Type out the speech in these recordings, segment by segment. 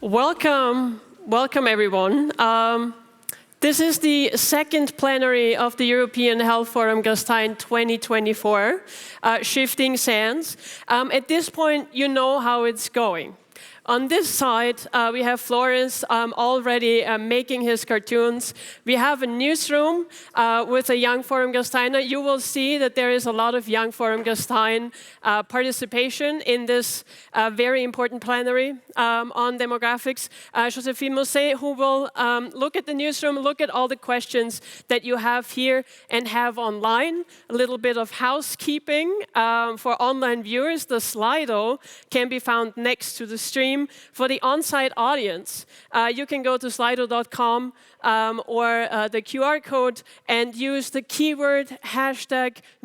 Welcome everyone. This is the second plenary of the European Health Forum Gastein 2024, Shifting Sands. At this point, you know how it's going. On this side, we have Florence already making his cartoons. We have a newsroom with a Young Forum Gasteiner. You will see that there is a lot of Young Forum Gastein participation in this very important plenary on demographics. Josephine Mousset, who will look at the newsroom, look at all the questions that you have here and have online. A little bit of housekeeping for online viewers. The Slido can be found next to the stream. For the on-site audience, you can go to slido.com or the QR code and use the keyword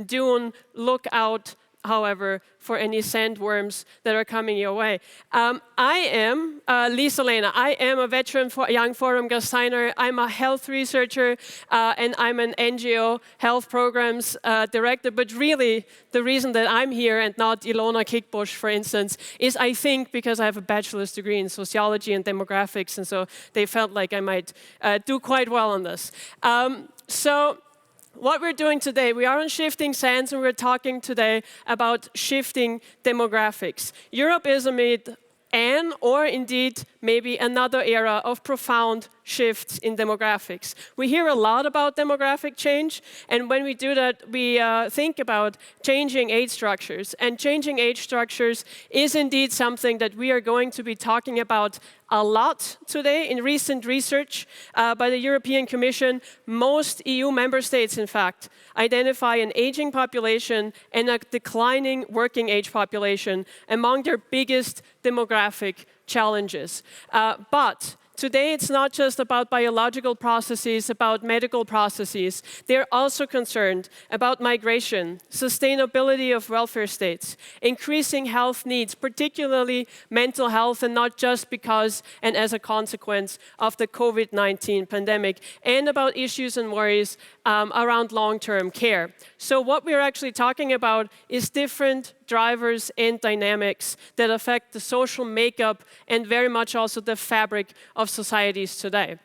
#Dune. Look out, however, for any sandworms that are coming your way. I am Lisa Lehner. I am a veteran Young Forum Gasteiner. I'm a health researcher and I'm an NGO health programs director. But really, the reason that I'm here and not Ilona Kickbusch, for instance, is I think because I have a bachelor's degree in sociology and demographics, and so they felt like I might do quite well on this. What we're doing today, we are on Shifting Sands, and we're talking today about shifting demographics. Europe is amid an, or indeed maybe another era of profound shifts in demographics. We hear a lot about demographic change, and when we do that, we think about changing age structures. And changing age structures is indeed something that we are going to be talking about a lot today. In recent research by the European Commission, most EU member states, in fact, identify an aging population and a declining working age population among their biggest demographic challenges. But today, it's not just about biological processes, about medical processes. They're also concerned about migration, sustainability of welfare states, increasing health needs, particularly mental health, and not just because and as a consequence of the COVID-19 pandemic, and about issues and worries around long-term care. So what we're actually talking about is different drivers and dynamics that affect the social makeup and very much also the fabric of societies today.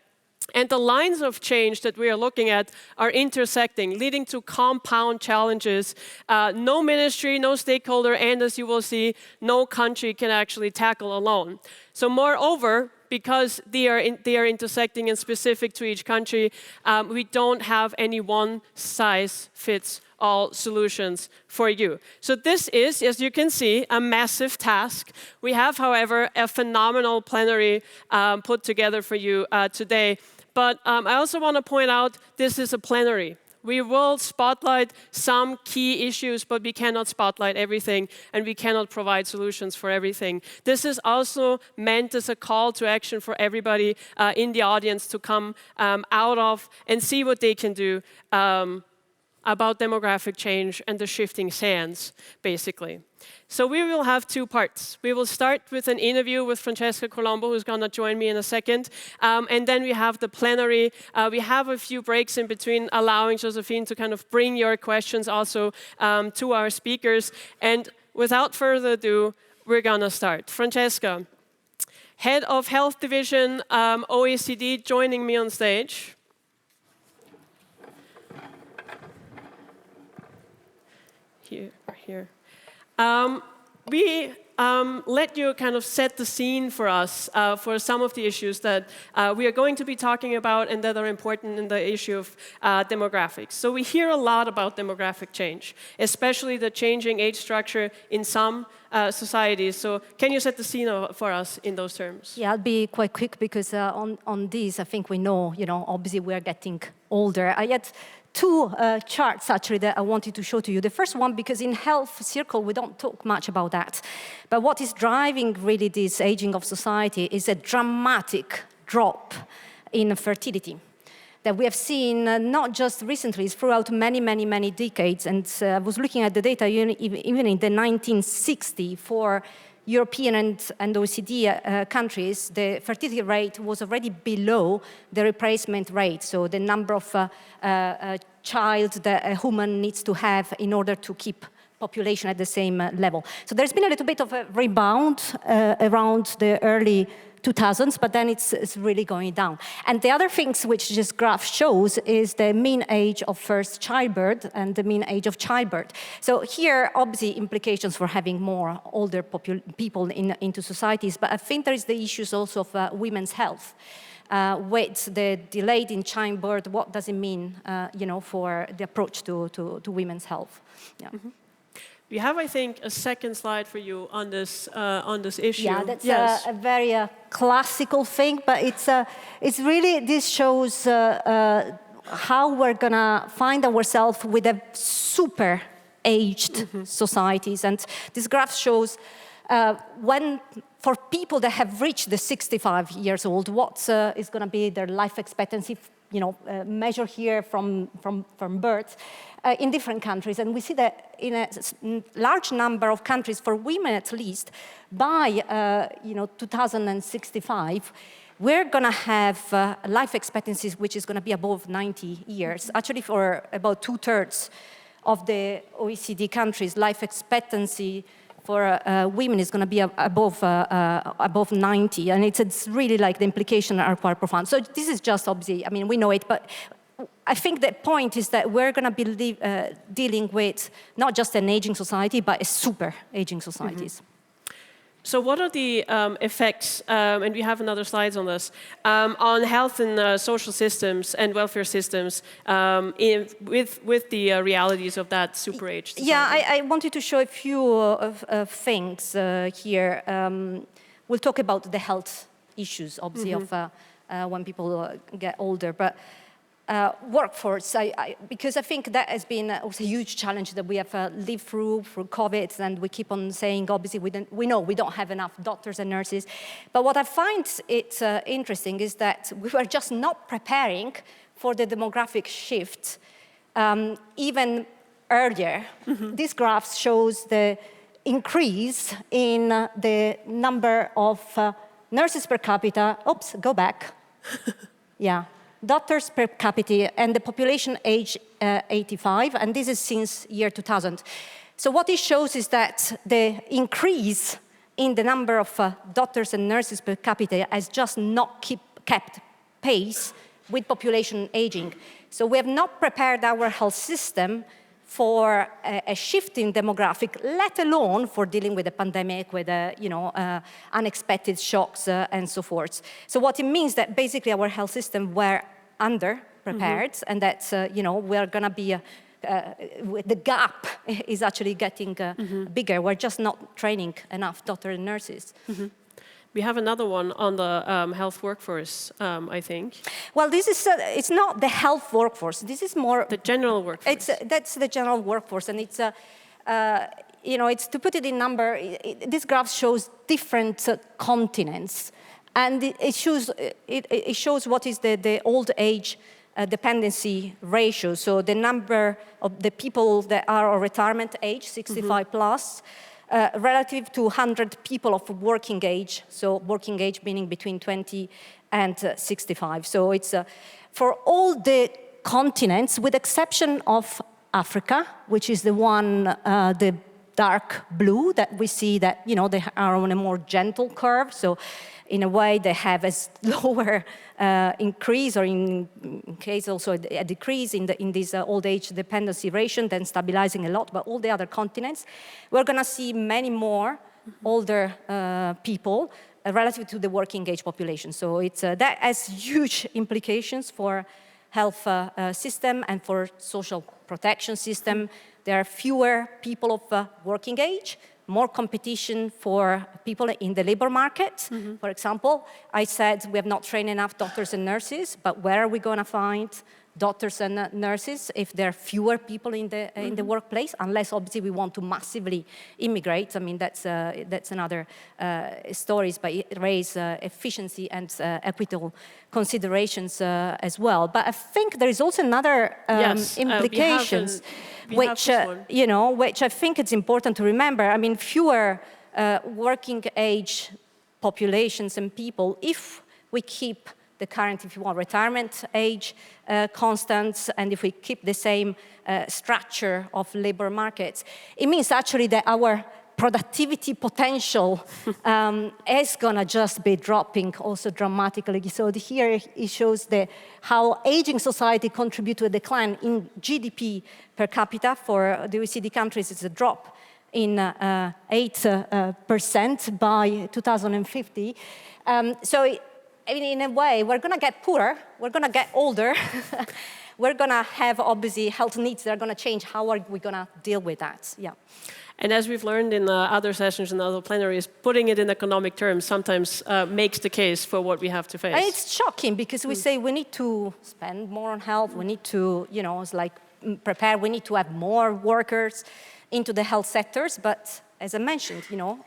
And the lines of change that we are looking at are intersecting, leading to compound challenges. No ministry, no stakeholder, and as you will see, no country can actually tackle alone. So moreover, because they are intersecting and specific to each country, we don't have any one-size-fits-all solutions for you. So this is, as you can see, a massive task. We have, however, a phenomenal plenary put together for you today. But I also want to point out this is a plenary. We will spotlight some key issues, but we cannot spotlight everything, and we cannot provide solutions for everything. This is also meant as a call to action for everybody in the audience to come out of and see what they can do about demographic change and the shifting sands, basically. So we will have two parts. We will start with an interview with Francesca Colombo, who's going to join me in a second. And then we have the plenary. We have a few breaks in between, allowing Josephine to kind of bring your questions also to our speakers. And without further ado, we're going to start. Francesca, Head of Health Division, OECD, joining me on stage. Here. We let you kind of set the scene for us for some of the issues that we are going to be talking about and that are important in the issue of demographics. So we hear a lot about demographic change, especially the changing age structure in some societies. So can you set the scene for us in those terms? Yeah, I'll be quite quick because on this, I think we know, obviously we are getting older. I had two charts, actually, that I wanted to show to you. The first one, because in Health Circle, we don't talk much about that. But what is driving really this aging of society is a dramatic drop in fertility that we have seen not just recently, it's throughout many decades. And I was looking at the data even in the 1960s for European and OECD countries, the fertility rate was already below the replacement rate, so the number of child that a woman needs to have in order to keep population at the same level. So there's been a little bit of a rebound around the early 2000s, but then it's really going down. And the other things which this graph shows is the mean age of first childbirth and the mean age of childbirth. So here, obviously, implications for having more older people into societies, but I think there is the issues also of women's health. With the delayed in childbirth, what does it mean, for the approach to women's health? Yeah. Mm-hmm. We have, I think, a second slide for you on this issue. Yeah, that's a very classical thing, but it's really, this shows how we're gonna find ourselves with a super aged societies. And this graph shows when, for people that have reached the 65 years old, what is gonna be their life expectancy, measured here from birth. In different countries, and we see that in a large number of countries, for women at least, by 2065, we're going to have life expectancies which is going to be above 90 years. Actually, for about 2/3 of the OECD countries, life expectancy for women is going to be above 90, and it's really like the implications are quite profound. So this is just obviously, I mean, we know it, but I think the point is that we're going to be dealing with not just an aging society, but a super aging societies. So what are the effects, and we have another slides on this, on health and social systems and welfare systems with the realities of that super aged society? Yeah, I wanted to show a few things here. We'll talk about the health issues, obviously, of when people get older, but workforce, because I think that has been also a huge challenge that we have lived through COVID, and we keep on saying, obviously, we know we don't have enough doctors and nurses. But what I find it interesting is that we were just not preparing for the demographic shift even earlier. This graph shows the increase in the number of nurses per capita. Oops, go back. Yeah. Doctors per capita and the population age 85, and this is since year 2000. So what it shows is that the increase in the number of doctors and nurses per capita has just not kept pace with population aging. So we have not prepared our health system for a shift in demographic, let alone for dealing with a pandemic, with unexpected shocks and so forth. So what it means that basically our health system were under-prepared, and that we're going to be, the gap is actually getting bigger. We're just not training enough doctors and nurses. We have another one on the health workforce, I think. Well, this is, it's not the health workforce. This is more... The general workforce. That's the general workforce, and it's, it's to put it in number, this graph shows different continents. And it shows what is the old age dependency ratio. So the number of the people that are of retirement age, 65 plus, relative to 100 people of working age, so working age meaning between 20 and 65. So it's for all the continents, with exception of Africa, which is the one, the dark blue that we see that, they are on a more gentle curve. So in a way, they have a slower increase, or in case also a decrease in this old age dependency ratio, then stabilizing a lot. But all the other continents, we're going to see many more older people relative to the working age population. So it's, that has huge implications for health system and for social protection system. There are fewer people of working age, more competition for people in the labor market. For example, I said we have not trained enough doctors and nurses, but where are we going to find doctors and nurses if there are fewer people in the workplace? Unless obviously we want to massively immigrate. I mean, that's another stories, but it raises efficiency and equitable considerations as well. But I think there is also another implications. Which I think it's important to remember. I mean, fewer working age populations and people, if we keep the current, if you want, retirement age constants, and if we keep the same structure of labor markets, it means actually that our productivity potential is gonna just be dropping also dramatically. So here it shows how aging society contribute to a decline in GDP per capita. For the OECD countries, it's a drop in 8% by 2050. I mean, in a way, we're gonna get poorer, we're gonna get older, we're gonna have obviously health needs that are gonna change. How are we gonna deal with that? Yeah. And as we've learned in other sessions and other plenaries, putting it in economic terms sometimes makes the case for what we have to face. And it's shocking because we say we need to spend more on health, we need to, you know, it's like prepare, we need to have more workers into the health sectors, but as I mentioned, you know,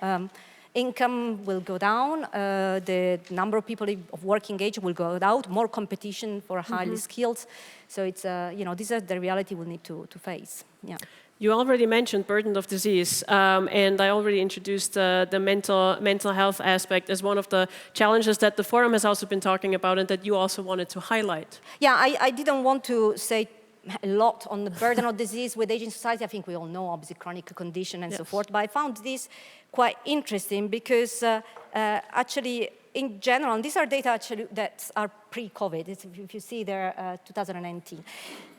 income will go down, the number of people of working age will go down, more competition for highly skilled. So it's, you know, these are the reality we'll need to face. Yeah. You already mentioned burden of disease, and I already introduced the mental health aspect as one of the challenges that the forum has also been talking about and that you also wanted to highlight. Yeah, I didn't want to say a lot on the burden of disease with aging society. I think we all know, obviously, chronic condition and so forth, but I found this quite interesting because actually, in general, and these are data actually that are pre-COVID, if you see there, 2019.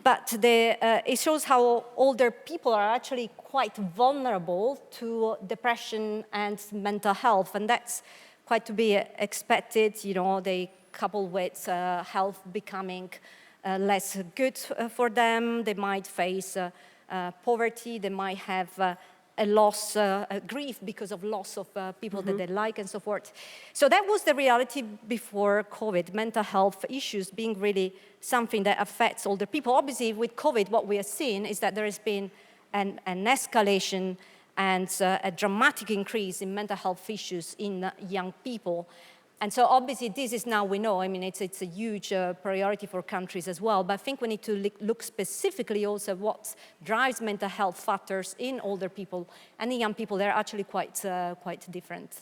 But it shows how older people are actually quite vulnerable to depression and mental health, and that's quite to be expected. You know, they couple with health becoming less good for them. They might face poverty. They might have a loss, a grief because of loss of people that they like and so forth. So that was the reality before COVID, mental health issues being really something that affects older people. Obviously, with COVID, what we have seen is that there has been an escalation and a dramatic increase in mental health issues in young people. And so obviously this is now we know, I mean, it's a huge priority for countries as well, but I think we need to look specifically also what drives mental health factors in older people and in young people. They're actually quite different.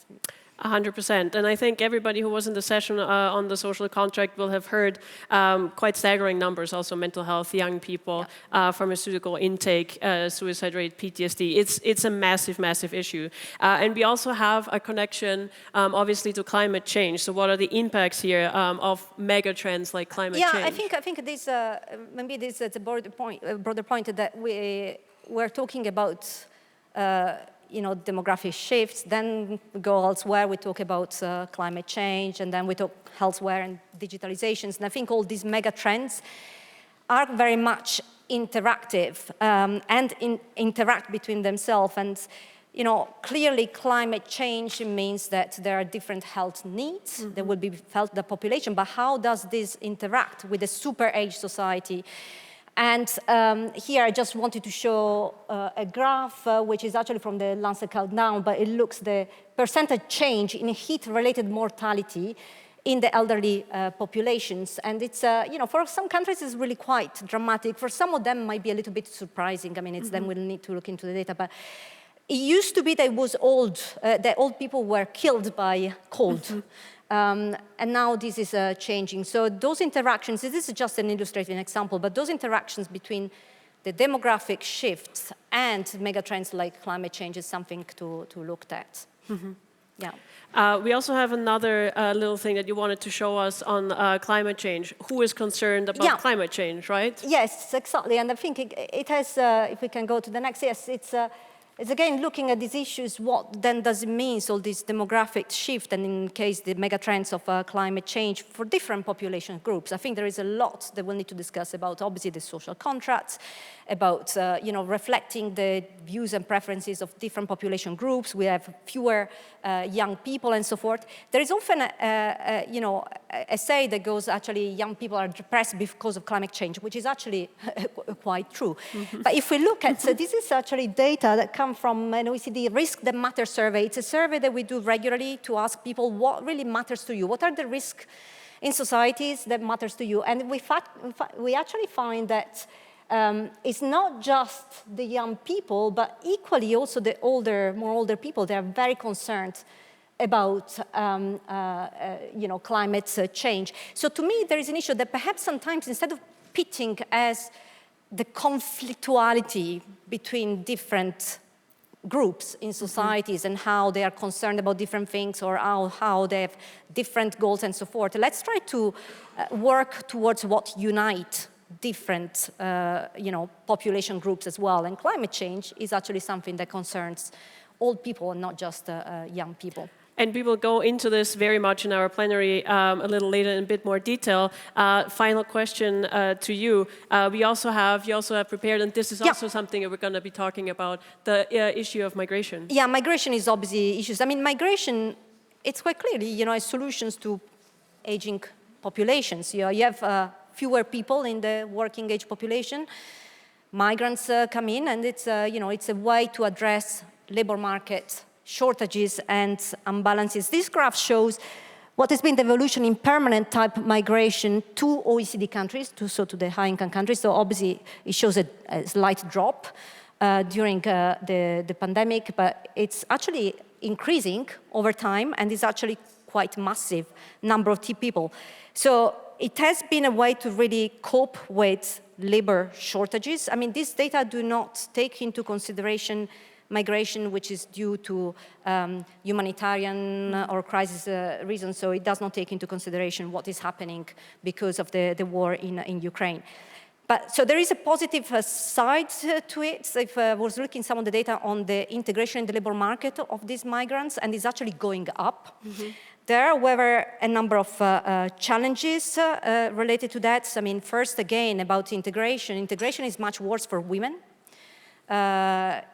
100%. And I think everybody who was in the session on the social contract will have heard quite staggering numbers, also mental health, young people, pharmaceutical intake, suicide rate, PTSD. It's a massive, massive issue. And we also have a connection, obviously, to climate change. So what are the impacts here of mega trends like climate change? Yeah, I think this, maybe this is a broader point that we're talking about you know, demographic shifts, then we go elsewhere, we talk about climate change, and then we talk elsewhere and digitalizations. And I think all these mega trends are very much interactive and interact between themselves. And, you know, clearly climate change means that there are different health needs that will be felt in the population, but how does this interact with a super age society? And here I just wanted to show a graph, which is actually from the Lancet Countdown, but it looks the percentage change in heat-related mortality in the elderly populations. And it's, you know, for some countries it's really quite dramatic. For some of them it might be a little bit surprising. I mean, it's then we'll need to look into the data. But it used to be that it was that old people were killed by cold. And now this is changing. So those interactions, this is just an illustrative example, but those interactions between the demographic shifts and megatrends like climate change is something to look at. Yeah. We also have another little thing that you wanted to show us on climate change. Who is concerned about climate change, right? Yes, exactly. And I think it has, if we can go to the next, yes, it's again looking at these issues, what then does it mean, so this demographic shift, and in case the megatrends of climate change for different population groups. I think there is a lot that we'll need to discuss about, obviously, the social contracts, about you know, reflecting the views and preferences of different population groups. We have fewer young people and so forth. There is often you know, a say that goes, actually, young people are depressed because of climate change, which is actually quite true. But if we look at, so this is actually data that come from an OECD Risk That Matters survey. It's a survey that we do regularly to ask people what really matters to you. What are the risks in societies that matters to you? And we actually find that it's not just the young people, but equally also the more older people. They are very concerned about climate change. So to me, there is an issue that perhaps sometimes instead of pitting as the conflictuality between different groups in societies and how they are concerned about different things or how they have different goals and so forth, let's try to work towards what unite different population groups as well. And climate change is actually something that concerns old people and not just young people. And we will go into this very much in our plenary a little later in a bit more detail. Final question to you. You also have prepared, and this is also something that we're going to be talking about, the issue of migration. Yeah, migration is obviously issues. I mean, migration, it's quite clearly, solutions to aging populations. You have fewer people in the working age population. Migrants come in, and it's a way to address labor market shortages and imbalances. This graph shows what has been the evolution in permanent type migration to OECD countries, to the high-income countries. So obviously, it shows a slight drop during the pandemic, but it's actually increasing over time, and it's actually quite massive number of people. So it has been a way to really cope with labor shortages. I mean, these data do not take into consideration migration, which is due to humanitarian or crisis reasons, so it does not take into consideration what is happening because of the war in Ukraine. But so there is a positive side to it. So if I was looking some of the data on the integration in the labor market of these migrants, and it's actually going up. Mm-hmm. There are, however, a number of challenges related to that. I mean, first, again, about integration. Integration is much worse for women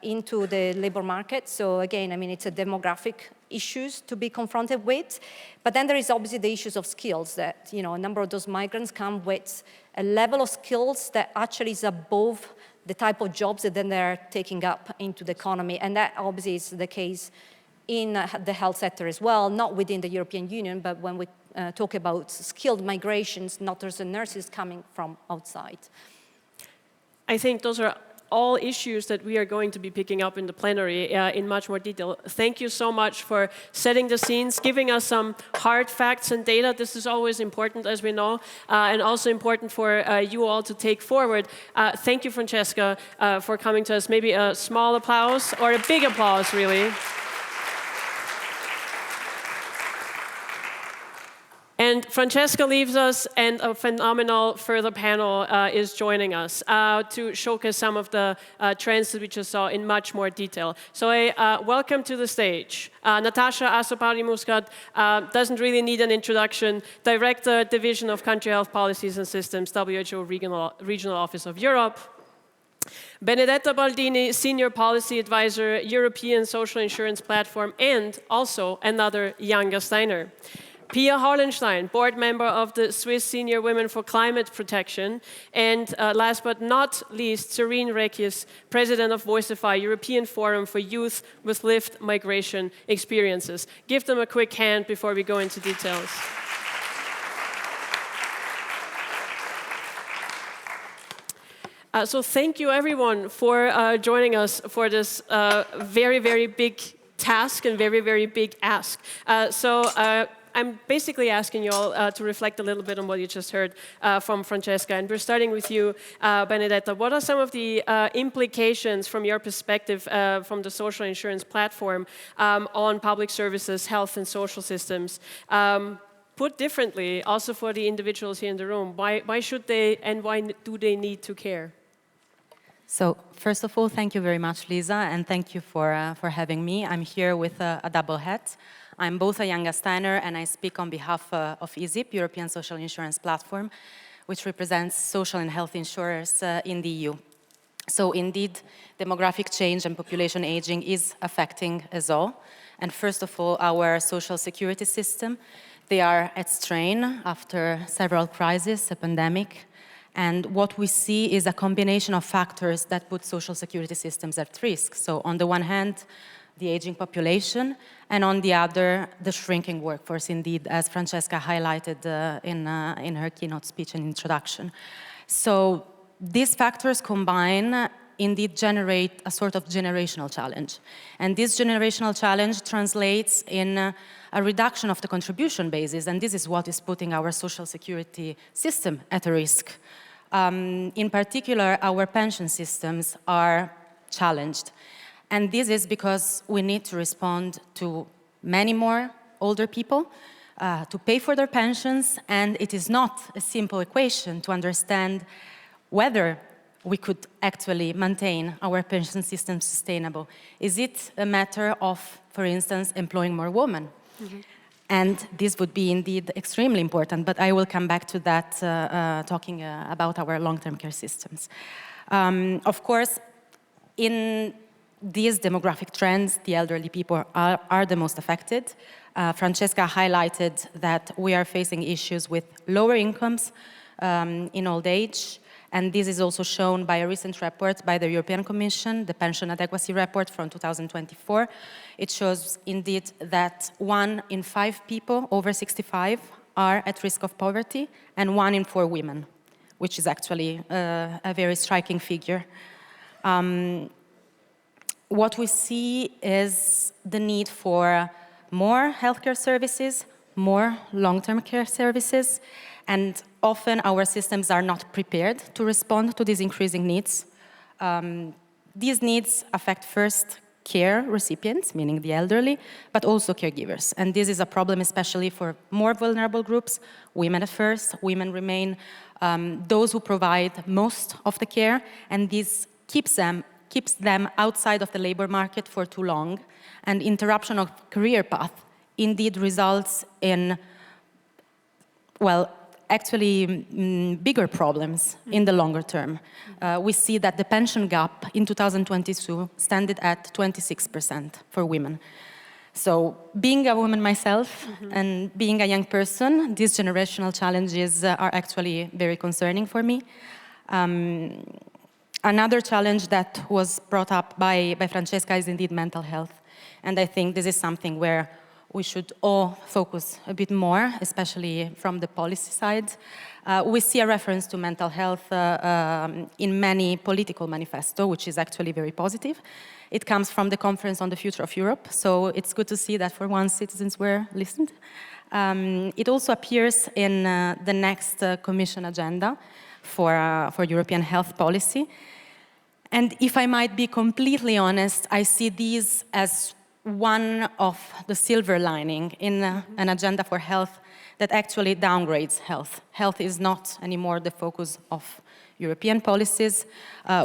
into the labor market. So again, I mean, it's a demographic issues to be confronted with. But then there is obviously the issues of skills that, a number of those migrants come with a level of skills that actually is above the type of jobs that then they're taking up into the economy. And that obviously is the case in the health sector as well, not within the European Union, but when we talk about skilled migrations, doctors and nurses coming from outside. I think those are all issues that we are going to be picking up in the plenary in much more detail. Thank you so much for setting the scenes, giving us some hard facts and data. This is always important, as we know, and also important for you all to take forward. Thank you, Francesca, for coming to us. Maybe a small applause, or a big applause, really. And Francesca leaves us, and a phenomenal further panel is joining us to showcase some of the trends that we just saw in much more detail. So welcome to the stage. Natasha Azzopardi-Muscat doesn't really need an introduction. Director, Division of Country Health Policies and Systems, WHO Regional Office of Europe. Benedetta Baldini, Senior Policy Advisor, European Social Insurance Platform, and also another young Gasteiner. Pia Hollenstein, board member of the Swiss Senior Women for Climate Protection, and last but not least, Syrine Rekhis, president of Voicify, European Forum for Youth with Lived Migration Experiences. Give them a quick hand before we go into details. So thank you everyone for joining us for this very, very big task and very, very big ask. I'm basically asking you all to reflect a little bit on what you just heard from Francesca. And we're starting with you, Benedetta. What are some of the implications from your perspective from the social insurance platform on public services, health and social systems? Put differently, also for the individuals here in the room, why should they and why do they need to care? So first of all, thank you very much, Lisa, and thank you for having me. I'm here with a double hat. I'm both a young Gasteiner and I speak on behalf of ESIP, European Social Insurance Platform, which represents social and health insurers in the EU. So indeed, demographic change and population aging is affecting us all. And first of all, our social security system. They are at strain after several crises, a pandemic. And what we see is a combination of factors that put social security systems at risk. So on the one hand, the aging population, and on the other, the shrinking workforce, indeed, as Francesca highlighted in her keynote speech and introduction. So these factors combine indeed generate a sort of generational challenge. And this generational challenge translates in a reduction of the contribution basis, and this is what is putting our social security system at risk. In particular, our pension systems are challenged. And this is because we need to respond to many more older people to pay for their pensions, and it is not a simple equation to understand whether we could actually maintain our pension system sustainable. Is it a matter of, for instance, employing more women? Mm-hmm. And this would be indeed extremely important, but I will come back to that talking about our long-term care systems. Of course, in these demographic trends, the elderly people are the most affected. Francesca highlighted that we are facing issues with lower incomes in old age, and this is also shown by a recent report by the European Commission, the Pension Adequacy Report from 2024. It shows indeed that 1 in 5 people over 65 are at risk of poverty, and 1 in 4 women, which is actually a very striking figure. What we see is the need for more healthcare services, more long-term care services, and often our systems are not prepared to respond to these increasing needs. These needs affect first care recipients, meaning the elderly, but also caregivers. And this is a problem especially for more vulnerable groups, women at first. Women remain those who provide most of the care, and this keeps them outside of the labor market for too long, and interruption of career path indeed results in, well, actually bigger problems in the longer term. We see that the pension gap in 2022 standed at 26% for women. So being a woman myself and being a young person, these generational challenges are actually very concerning for me. Another challenge that was brought up by Francesca is indeed mental health. And I think this is something where we should all focus a bit more, especially from the policy side. We see a reference to mental health in many political manifestos, which is actually very positive. It comes from the Conference on the Future of Europe, so it's good to see that for once citizens were listened. It also appears in the next Commission agenda for European health policy. And if I might be completely honest, I see these as one of the silver lining in an agenda for health that actually downgrades health. Health is not anymore the focus of European policies.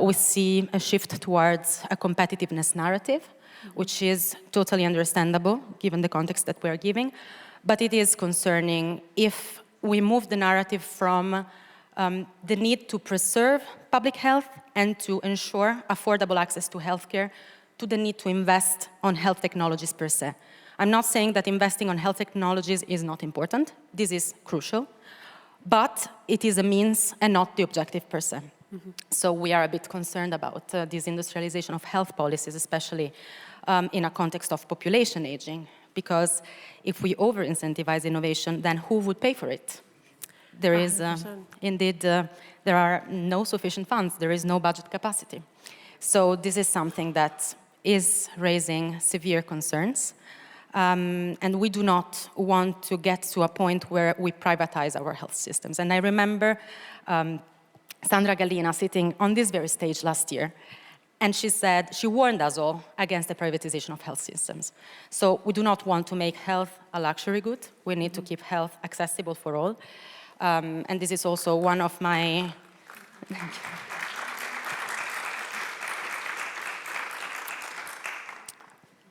We see a shift towards a competitiveness narrative, which is totally understandable given the context that we are giving. But it is concerning if we move the narrative from the need to preserve public health and to ensure affordable access to healthcare to the need to invest on health technologies per se. I'm not saying that investing on health technologies is not important. This is crucial. But it is a means and not the objective per se. So we are a bit concerned about this industrialization of health policies, especially in a context of population aging. Because if we over-incentivize innovation, then who would pay for it? There is, indeed, there are no sufficient funds. There is no budget capacity. So this is something that is raising severe concerns. And we do not want to get to a point where we privatize our health systems. And I remember Sandra Gallina sitting on this very stage last year, and she said, she warned us all against the privatization of health systems. So we do not want to make health a luxury good. We need to keep health accessible for all. And this is also one of my...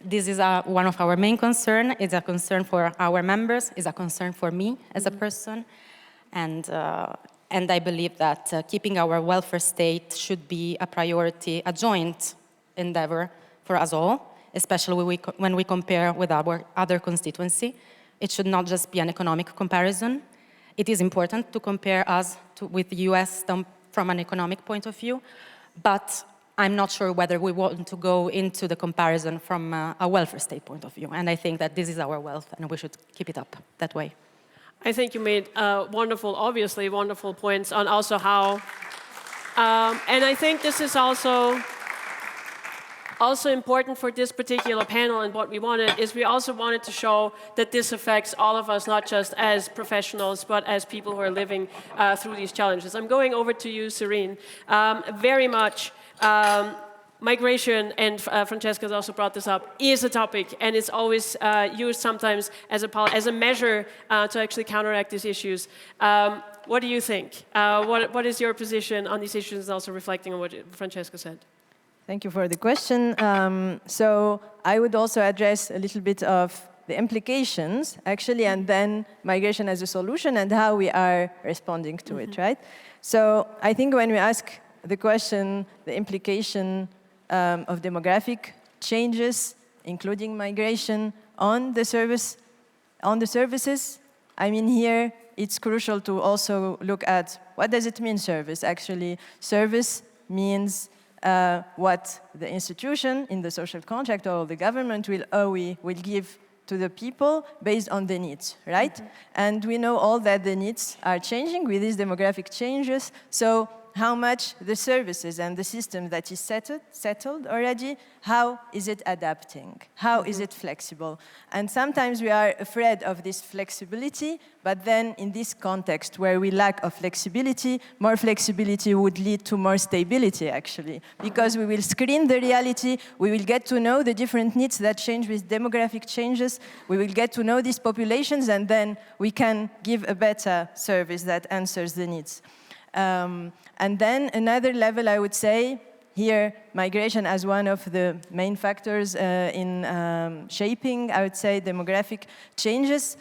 This is one of our main concerns. It's a concern for our members. It's a concern for me as a person. And I believe that keeping our welfare state should be a priority, a joint endeavor for us all, especially when we compare with our other constituency. It should not just be an economic comparison. It is important to compare us with the US from an economic point of view, but I'm not sure whether we want to go into the comparison from a welfare state point of view. And I think that this is our wealth, and we should keep it up that way. I think you made wonderful, obviously wonderful points on also how And I think this is also important for this particular panel, and what we wanted is we also wanted to show that this affects all of us, not just as professionals, but as people who are living through these challenges. I'm going over to you, Syrine. Very much migration, and Francesca has also brought this up, is a topic, and it's always used sometimes as a measure to actually counteract these issues. What do you think? What is your position on these issues, also reflecting on what Francesca said? Thank you for the question. So I would also address a little bit of the implications, actually, and then migration as a solution and how we are responding to it, right? So I think when we ask the question, the implication of demographic changes, including migration on the services, I mean, here it's crucial to also look at what does it mean, service? Actually, service means what the institution in the social contract or the government will give to the people based on the needs, right? And we know all that the needs are changing with these demographic changes. So how much the services and the system that is settled already, how is it adapting? How is it flexible? And sometimes we are afraid of this flexibility, but then in this context where we lack of flexibility, more flexibility would lead to more stability, actually, because we will screen the reality, we will get to know the different needs that change with demographic changes, we will get to know these populations, and then we can give a better service that answers the needs. And then another level, I would say, here, migration as one of the main factors in shaping, I would say, demographic changes.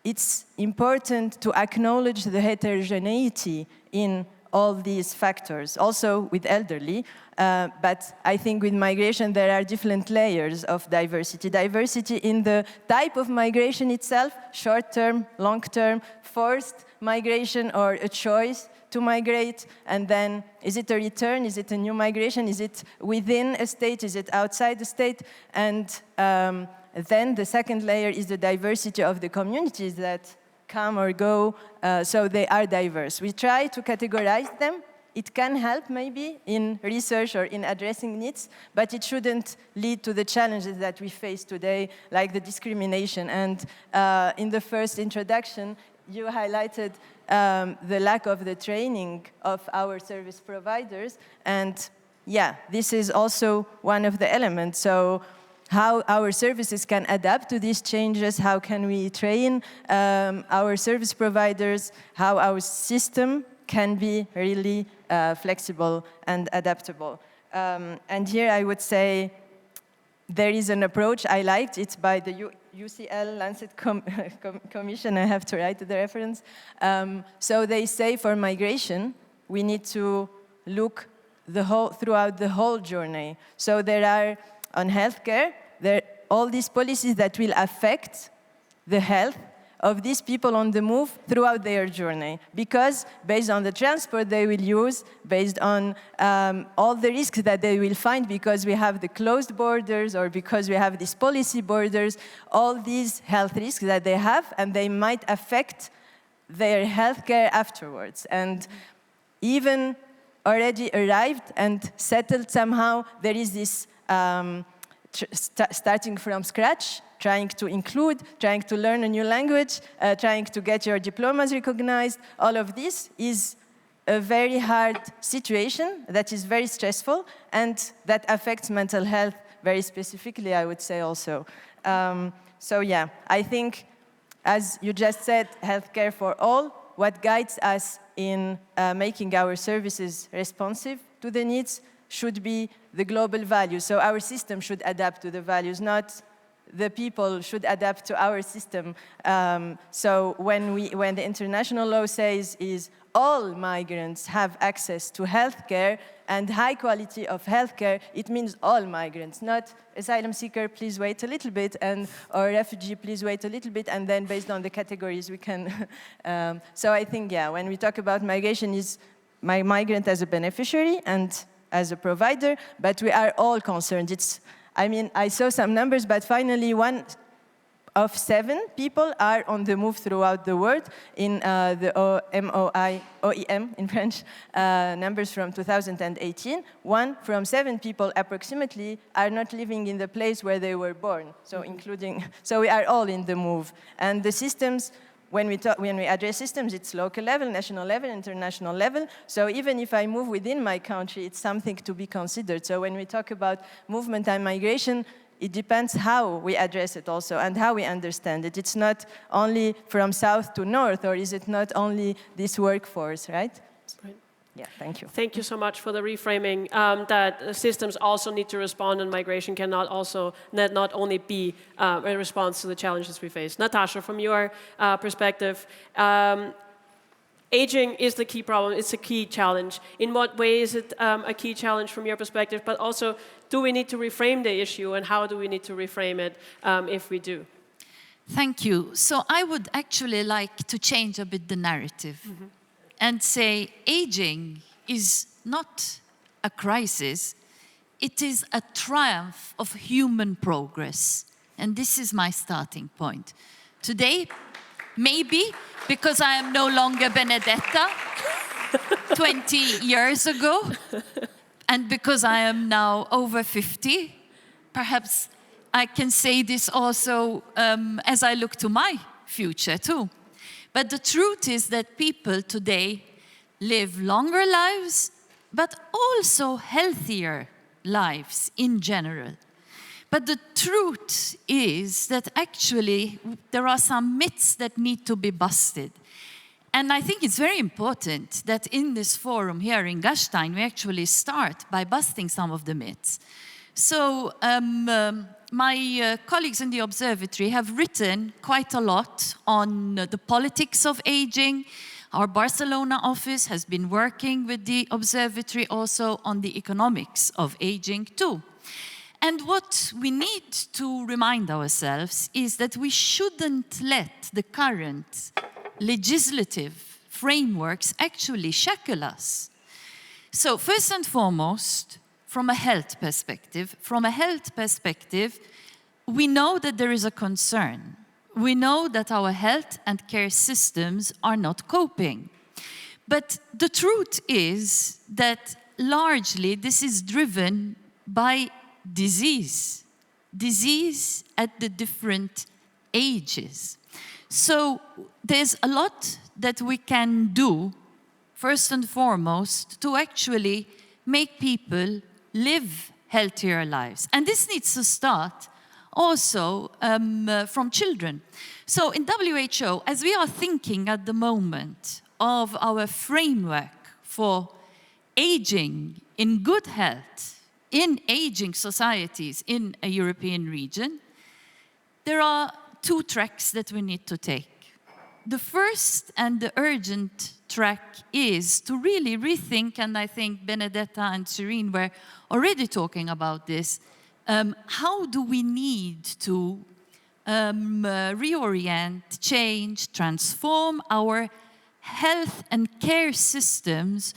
It's important to acknowledge the heterogeneity in all these factors, also with elderly. But I think with migration, there are different layers of diversity. Diversity in the type of migration itself, short-term, long-term, forced migration, or a choice to migrate, and then is it a return, is it a new migration, is it within a state, is it outside the state, and then the second layer is the diversity of the communities that come or go, so they are diverse. We try to categorize them. It can help maybe in research or in addressing needs, but it shouldn't lead to the challenges that we face today, like the discrimination. And in the first introduction, you highlighted the lack of the training of our service providers. And yeah, this is also one of the elements. So how our services can adapt to these changes, how can we train our service providers, how our system can be really flexible and adaptable. And here I would say there is an approach I liked. It's by the UCL Lancet Commission. I have to write the reference. So they say for migration, we need to look throughout the whole journey. So there are, on healthcare, all these policies that will affect the health of these people on the move throughout their journey, because based on the transport they will use, based on all the risks that they will find because we have the closed borders or because we have these policy borders, all these health risks that they have, and they might affect their healthcare afterwards. And even already arrived and settled somehow, there is this starting from scratch, trying to include, trying to learn a new language, trying to get your diplomas recognized. All of this is a very hard situation that is very stressful and that affects mental health very specifically, I would say also. So yeah, I think, as you just said, healthcare for all, what guides us in making our services responsive to the needs should be the global values. So our system should adapt to the values, not the people should adapt to our system. So when the international law says is all migrants have access to healthcare and high quality of healthcare, it means all migrants, not asylum seeker, please wait a little bit, or refugee, please wait a little bit, and then based on the categories we can. So I think, yeah, when we talk about migration, is migrant as a beneficiary and as a provider, but we are all concerned. I mean, I saw some numbers, but finally of 7 people are on the move throughout the world in the OEM in French numbers from 2018. 1 from 7 people approximately are not living in the place where they were born, so so we are all in the move. And the systems, when we address systems, it's local level, national level, international level. So even if I move within my country, it's something to be considered. So when we talk about movement and migration, it depends how we address it also and how we understand it. It's not only from south to north, or is it not only this workforce, right? Right. Yeah, thank you. Thank you so much for the reframing, that systems also need to respond, and migration cannot not only be a response to the challenges we face. Natasha, from your perspective, aging is the key problem, it's a key challenge. In what way is it a key challenge from your perspective, but also do we need to reframe the issue, and how do we need to reframe it if we do? Thank you. So I would actually like to change a bit the narrative. And say aging is not a crisis, it is a triumph of human progress. And this is my starting point. Today, maybe because I am no longer Benedetta 20 years ago, and because I am now over 50, perhaps I can say this also as I look to my future too. But the truth is that people today live longer lives, but also healthier lives in general. But the truth is that actually there are some myths that need to be busted. And I think it's very important that in this forum here in Gastein, we actually start by busting some of the myths. So my colleagues in the observatory have written quite a lot on the politics of aging. Our Barcelona office has been working with the observatory also on the economics of aging too. And what we need to remind ourselves is that we shouldn't let the current legislative frameworks actually shackle us. So first and foremost, from a health perspective, we know that there is a concern. We know that our health and care systems are not coping. But the truth is that largely this is driven by disease at the different ages. So there's a lot that we can do, first and foremost, to actually make people live healthier lives. And this needs to start also from children. So in WHO, as we are thinking at the moment of our framework for aging in good health, in aging societies in a European region, there are 2 tracks that we need to take. The first and the urgent track is to really rethink, and I think Benedetta and Syrine were already talking about this, how do we need to reorient, change, transform our health and care systems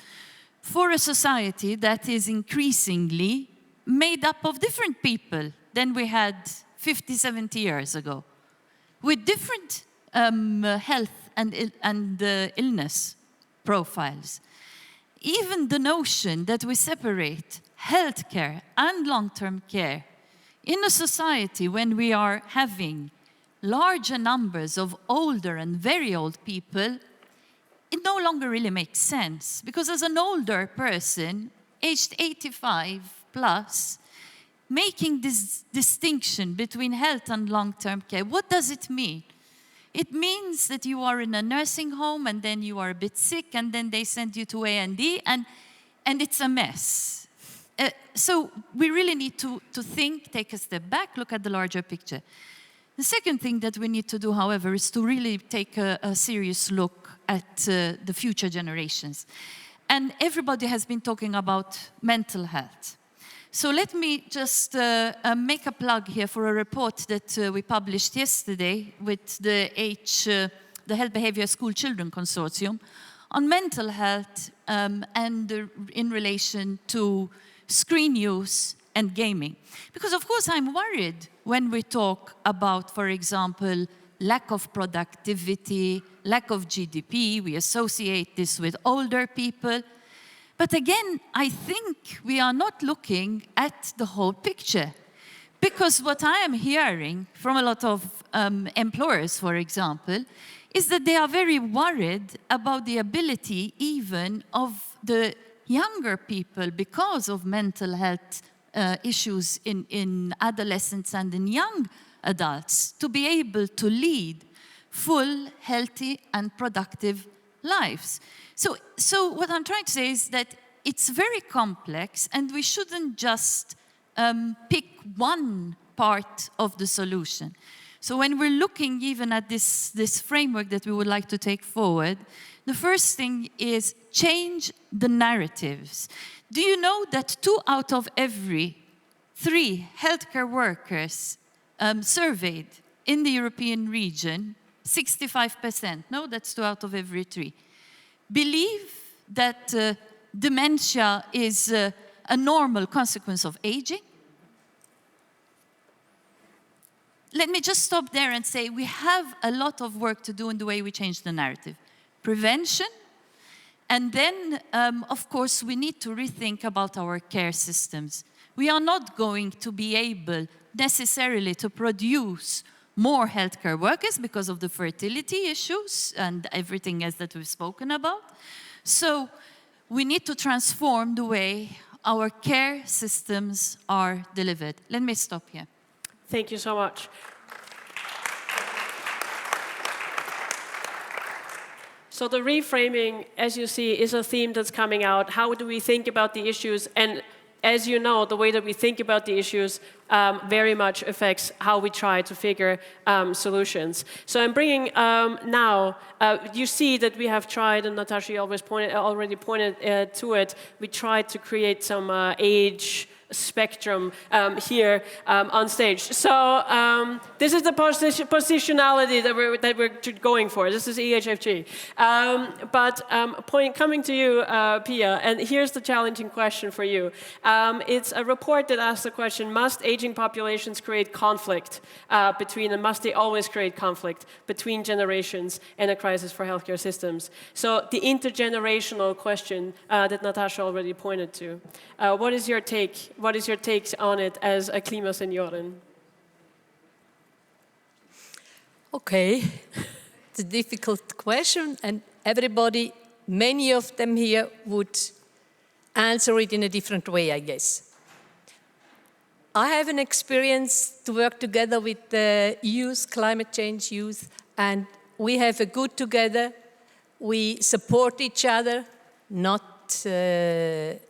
for a society that is increasingly made up of different people than we had 50, 70 years ago, with different health and illness profiles. Even the notion that we separate healthcare and long-term care in a society when we are having larger numbers of older and very old people, it no longer really makes sense. Because as an older person, aged 85 plus, making this distinction between health and long-term care, what does it mean? It means that you are in a nursing home and then you are a bit sick and then they send you to A&E and it's a mess. So we really need to think, take a step back, look at the larger picture. The second thing that we need to do, however, is to really take a serious look at the future generations. And everybody has been talking about mental health. So let me just make a plug here for a report that we published yesterday with the Health Behavior School Children Consortium on mental health and in relation to screen use and gaming. Because of course I'm worried when we talk about, for example, lack of productivity, lack of GDP. We associate this with older people. But again, I think we are not looking at the whole picture. Because what I am hearing from a lot of employers, for example, is that they are very worried about the ability even of the younger people, because of mental health issues in adolescents and in young adults, to be able to lead full, healthy, and productive lives. So what I'm trying to say is that it's very complex, and we shouldn't just pick one part of the solution. So when we're looking even at this framework that we would like to take forward, the first thing is change the narratives. Do you know that 2 out of every 3 healthcare workers surveyed in the European region, 65%, no, that's 2 out of every 3, believe that dementia is a normal consequence of aging? Let me just stop there and say we have a lot of work to do in the way we change the narrative. Prevention, and then, of course, we need to rethink about our care systems. We are not going to be able necessarily to produce more healthcare workers because of the fertility issues and everything else that we've spoken about. So we need to transform the way our care systems are delivered. Let me stop here. Thank you so much. So the reframing, as you see, is a theme that's coming out. How do we think about the issues? And as you know, the way that we think about the issues very much affects how we try to figure solutions. So I'm bringing now, you see that we have tried, and Natasha already pointed to it, we tried to create some age spectrum here on stage. So this is the positionality that we're going for. This is EHFG. Coming to you, Pia, and here's the challenging question for you. It's a report that asks the question, must aging populations create conflict and must they always create conflict between generations and a crisis for healthcare systems? So the intergenerational question that Natasha already pointed to. What is your take? What is your take on it as a KlimaSeniorin? Okay, it's a difficult question, and everybody, many of them here would answer it in a different way, I guess. I have an experience to work together with the youth, climate change youth, and we have a good together. We support each other, not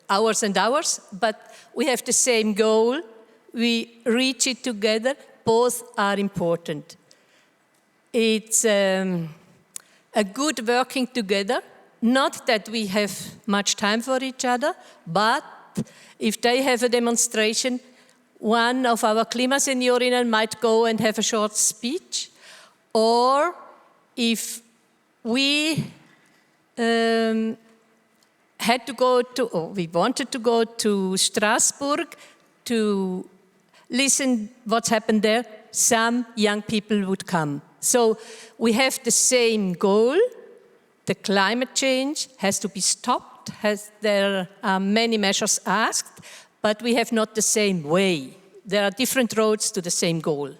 hours and hours, but we have the same goal. We reach it together. Both are important. It's a good working together. Not that we have much time for each other, but if they have a demonstration, one of our KlimaSeniorinnen might go and have a short speech, or if we we wanted to go to Strasbourg to listen what's happened there, some young people would come. So we have the same goal. The climate change has to be stopped. There are many measures asked, but we have not the same way. There are different roads to the same goal.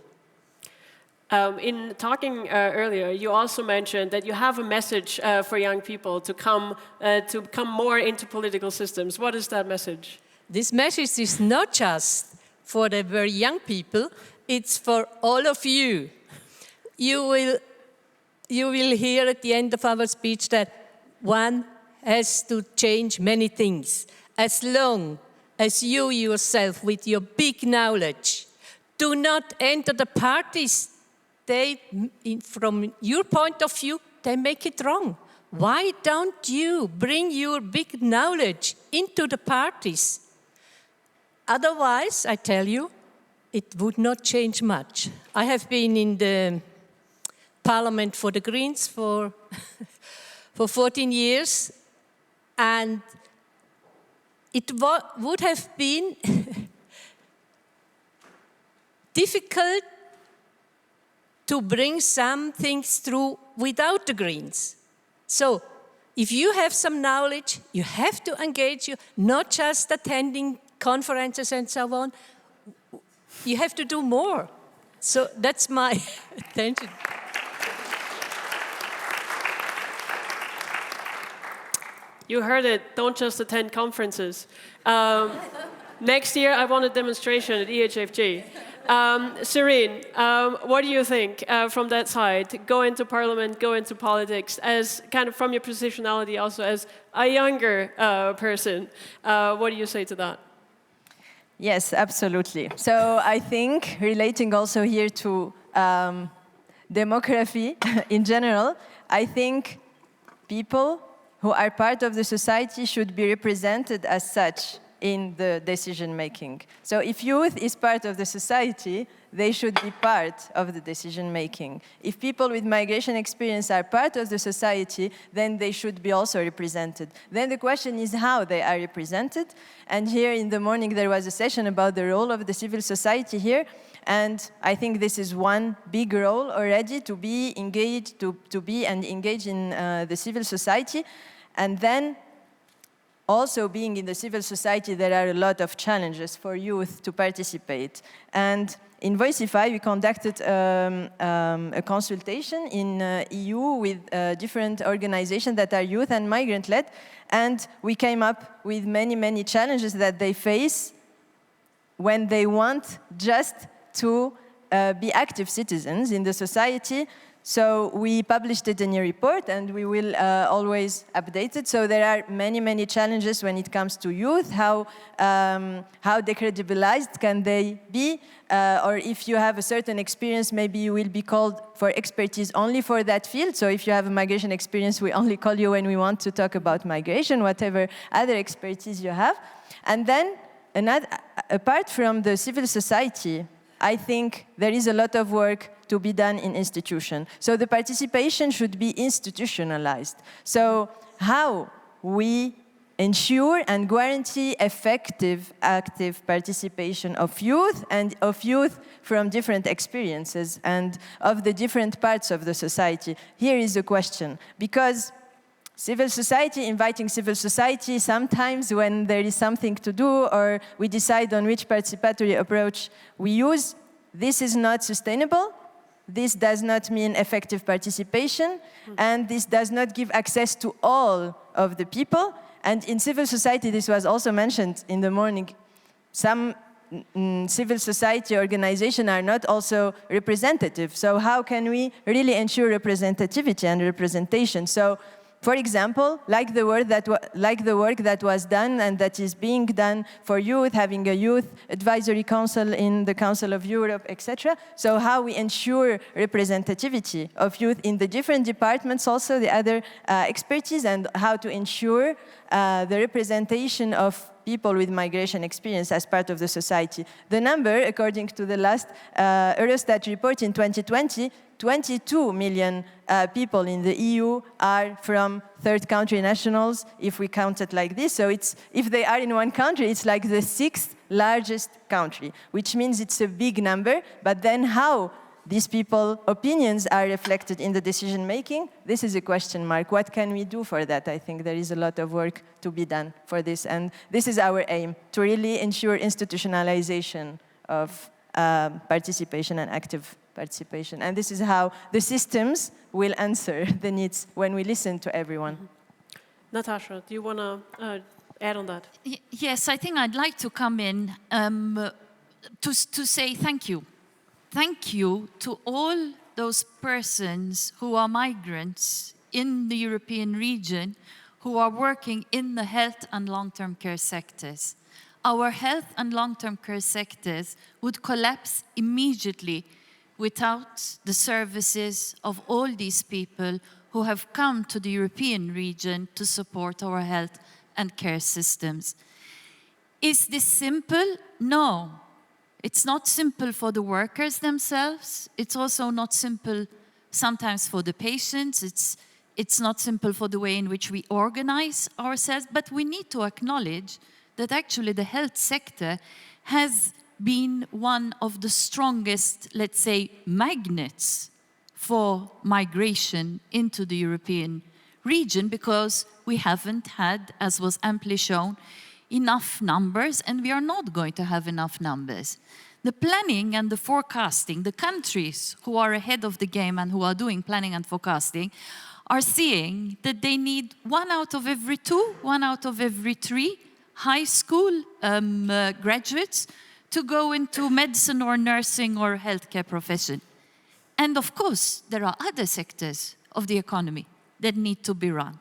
In talking earlier, you also mentioned that you have a message for young people to come more into political systems. What is that message? This message is not just for the very young people, it's for all of you. You will hear at the end of our speech that one has to change many things. As long as you yourself, with your big knowledge, do not enter the parties, from your point of view, they make it wrong. Why don't you bring your big knowledge into the parties? Otherwise, I tell you, it would not change much. I have been in the Parliament for the Greens for 14 years, and it would have been difficult to bring some things through without the Greens. So if you have some knowledge, you have to engage, you, not just attending conferences and so on. You have to do more. So that's my attention. You heard it, don't just attend conferences. Next year, I want a demonstration at EHFG. Syrine, what do you think from that side? Go into parliament, go into politics, as kind of from your positionality also as a younger person. What do you say to that? Yes, absolutely. So I think, relating also here to demography in general, I think people who are part of the society should be represented as such in the decision making. So if youth is part of the society, they should be part of the decision making. If people with migration experience are part of the society, then they should be also represented. Then the question is how they are represented. And here in the morning there was a session about the role of the civil society here. And I think this is one big role already, to be engaged, to be and engage in the civil society. And then also being in the civil society, there are a lot of challenges for youth to participate. And in Voicify, we conducted a consultation in EU with different organizations that are youth and migrant-led. And we came up with many, many challenges that they face when they want just to be active citizens in the society. So we published it in a report, and we will always update it. So there are many, many challenges when it comes to youth. How decredibilized can they be? Or if you have a certain experience, maybe you will be called for expertise only for that field. So if you have a migration experience, we only call you when we want to talk about migration, whatever other expertise you have. And then, apart from the civil society, I think there is a lot of work to be done in institutions. So the participation should be institutionalized. So how we ensure and guarantee effective, active participation of youth, and of youth from different experiences and of the different parts of the society. Here is the question, because civil society, inviting civil society, sometimes when there is something to do or we decide on which participatory approach we use, this is not sustainable. This does not mean effective participation, and this does not give access to all of the people. And in civil society, this was also mentioned in the morning, some civil society organizations are not also representative. So how can we really ensure representativity and representation? So, for example, like the work that was done and that is being done for youth, having a youth advisory council in the Council of Europe, etc. So how we ensure representativity of youth in the different departments, also the other expertise, and how to ensure the representation of people with migration experience as part of the society. The number, according to the last Eurostat report in 2020, 22 million people in the EU are from third country nationals, if we count it like this. So if they are in one country, it's like the 6th largest country, which means it's a big number. But then how these people's opinions are reflected in the decision making, this is a question mark. What can we do for that? I think there is a lot of work to be done for this. And this is our aim, to really ensure institutionalization of participation and active participation. And this is how the systems will answer the needs when we listen to everyone. Natasha, do you want to add on that? Yes, I think I'd like to come in to say thank you. Thank you to all those persons who are migrants in the European region who are working in the health and long-term care sectors. Our health and long-term care sectors would collapse immediately without the services of all these people who have come to the European region to support our health and care systems. Is this simple? No. It's not simple for the workers themselves. It's also not simple sometimes for the patients. It's not simple for the way in which we organize ourselves. But we need to acknowledge that actually the health sector has been one of the strongest, let's say, magnets for migration into the European region, because we haven't had, as was amply shown, enough numbers, and we are not going to have enough numbers. The planning and the forecasting, the countries who are ahead of the game and who are doing planning and forecasting are seeing that they need 1 out of every 2, 1 out of every 3 high school graduates to go into medicine or nursing or healthcare profession. And of course, there are other sectors of the economy that need to be run.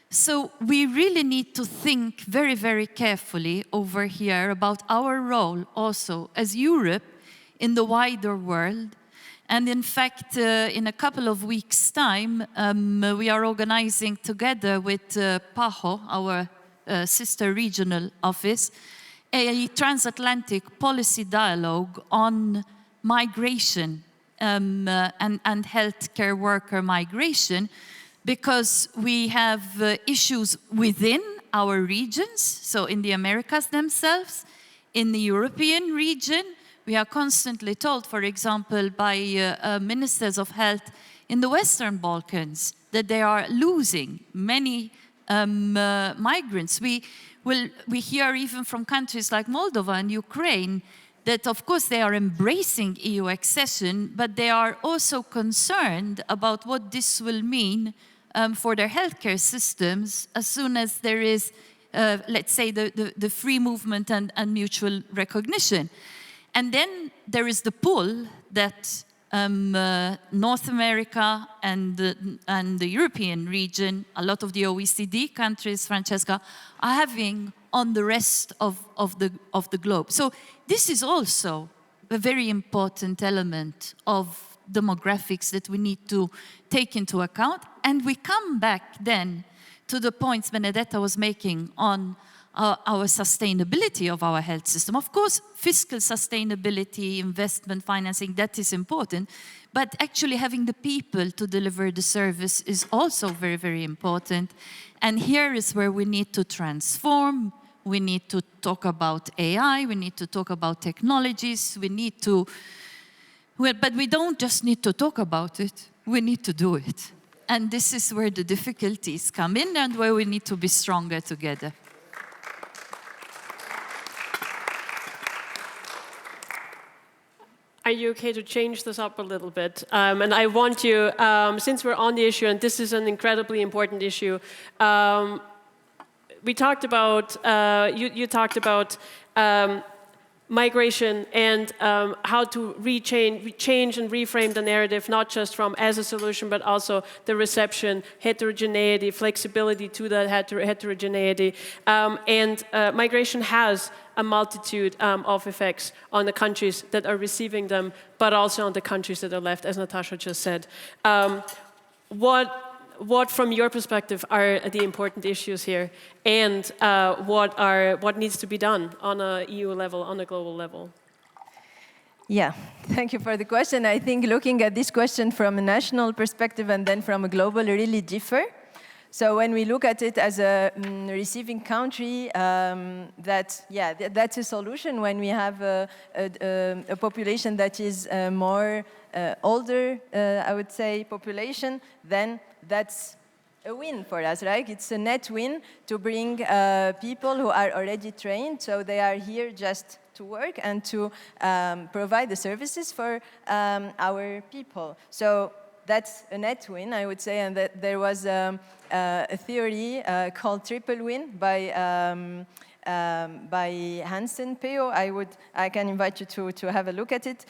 So we really need to think very, very carefully over here about our role also as Europe in the wider world. And in fact, in a couple of weeks' time, we are organizing together with PAHO, our sister regional office, a transatlantic policy dialogue on migration and healthcare worker migration, because we have issues within our regions, so in the Americas themselves, in the European region. We are constantly told, for example, by ministers of health in the Western Balkans that they are losing many migrants. We hear even from countries like Moldova and Ukraine that, of course, they are embracing EU accession, but they are also concerned about what this will mean for their healthcare systems as soon as there is, let's say, the free movement and mutual recognition. And then there is the pull that North America and the European region, a lot of the OECD countries, Francesca, are having on the rest of the globe. So this is also a very important element of demographics that we need to take into account. And we come back then to the points Benedetta was making on our sustainability of our health system. Of course, fiscal sustainability, investment, financing, that is important. But actually having the people to deliver the service is also very, very important. And here is where we need to transform. We need to talk about AI. We need to talk about technologies. We need to... But we don't just need to talk about it. We need to do it. And this is where the difficulties come in and where we need to be stronger together. Are you okay to change this up a little bit? And I want you, since we're on the issue, and this is an incredibly important issue, we talked about, you talked about migration and how to change and reframe the narrative, not just from as a solution, but also the reception, heterogeneity, flexibility to that heterogeneity. Migration has a multitude of effects on the countries that are receiving them, but also on the countries that are left, as Natasha just said. What, from your perspective, are the important issues here, and what needs to be done on a EU level, on a global level? Yeah, thank you for the question. I think looking at this question from a national perspective and then from a global really differ. So when we look at it as a receiving country, that's a solution. When we have a population that is more older, I would say, population, then that's a win for us, right? It's a net win to bring people who are already trained, so they are here just to work and to provide the services for our people. So that's a net win, I would say, and that there was a theory called triple win by Hansen Peo. I can invite you to have a look at it.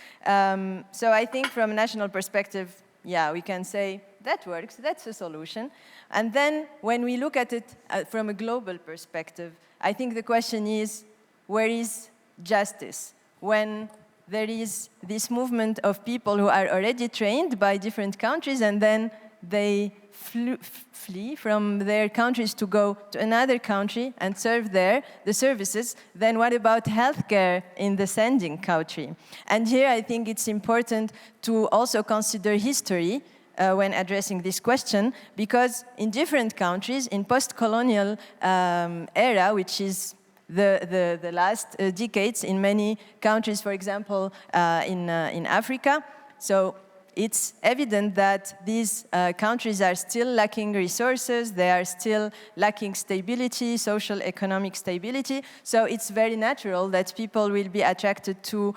So I think from a national perspective, yeah, we can say that works, that's a solution. And then when we look at it from a global perspective, I think the question is, where is justice? When there is this movement of people who are already trained by different countries and then they flee from their countries to go to another country and serve there the services, then what about healthcare in the sending country? And here I think it's important to also consider history when addressing this question, because in different countries, in post-colonial era, which is the last decades in many countries, for example, in Africa. So it's evident that these countries are still lacking resources, they are still lacking stability, social economic stability. So it's very natural that people will be attracted to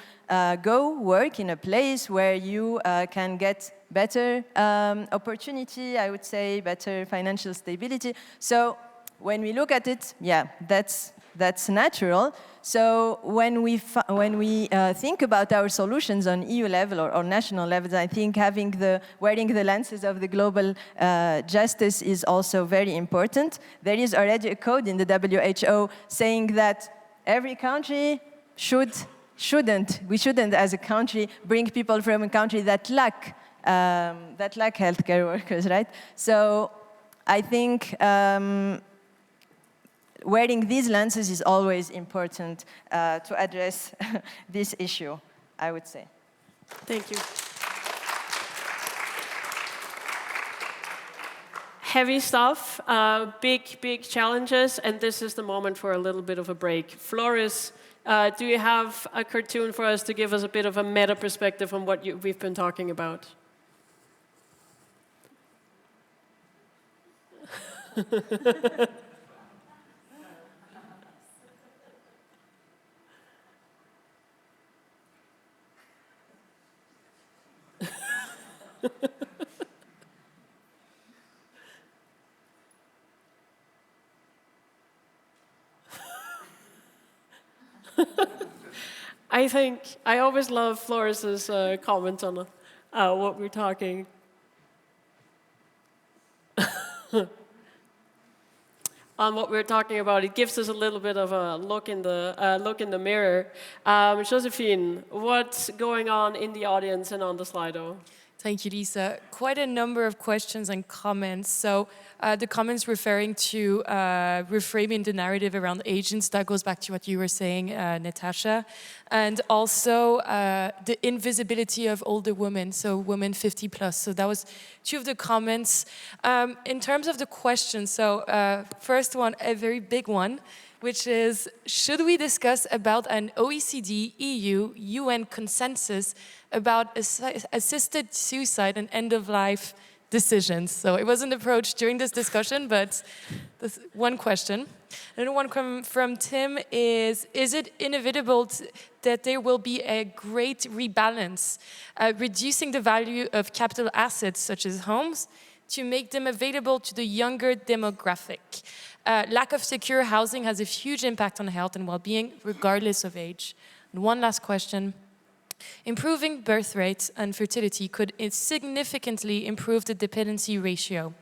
go work in a place where you can get better opportunity, I would say, better financial stability. So when we look at it, yeah, that's natural. So when we think about our solutions on EU level or national levels, I think wearing the lenses of the global justice is also very important. There is already a code in the WHO saying that every country we shouldn't as a country bring people from a country that lack healthcare workers, right? So I think wearing these lenses is always important to address this issue, I would say. Thank you. Heavy stuff, big challenges, and this is the moment for a little bit of a break. Floris, do you have a cartoon for us to give us a bit of a meta perspective on what we've been talking about? I always love Floris's comment on what we're talking. On what we're talking about, it gives us a little bit of a look in the mirror. Josephine, what's going on in the audience and on the Slido? Thank you, Lisa. Quite a number of questions and comments. So the comments referring to reframing the narrative around agents, that goes back to what you were saying, Natasha. And also the invisibility of older women, so women 50 plus. So that was two of the comments. In terms of the questions, so first one, a very big one, which is, should we discuss about an OECD, EU, UN consensus about assisted suicide and end-of-life decisions? So it wasn't approached during this discussion, but this one question. Another one from Tim is it inevitable that there will be a great rebalance, reducing the value of capital assets such as homes to make them available to the younger demographic? Lack of secure housing has a huge impact on health and well-being, regardless of age. And one last question. Improving birth rates and fertility could significantly improve the dependency ratio.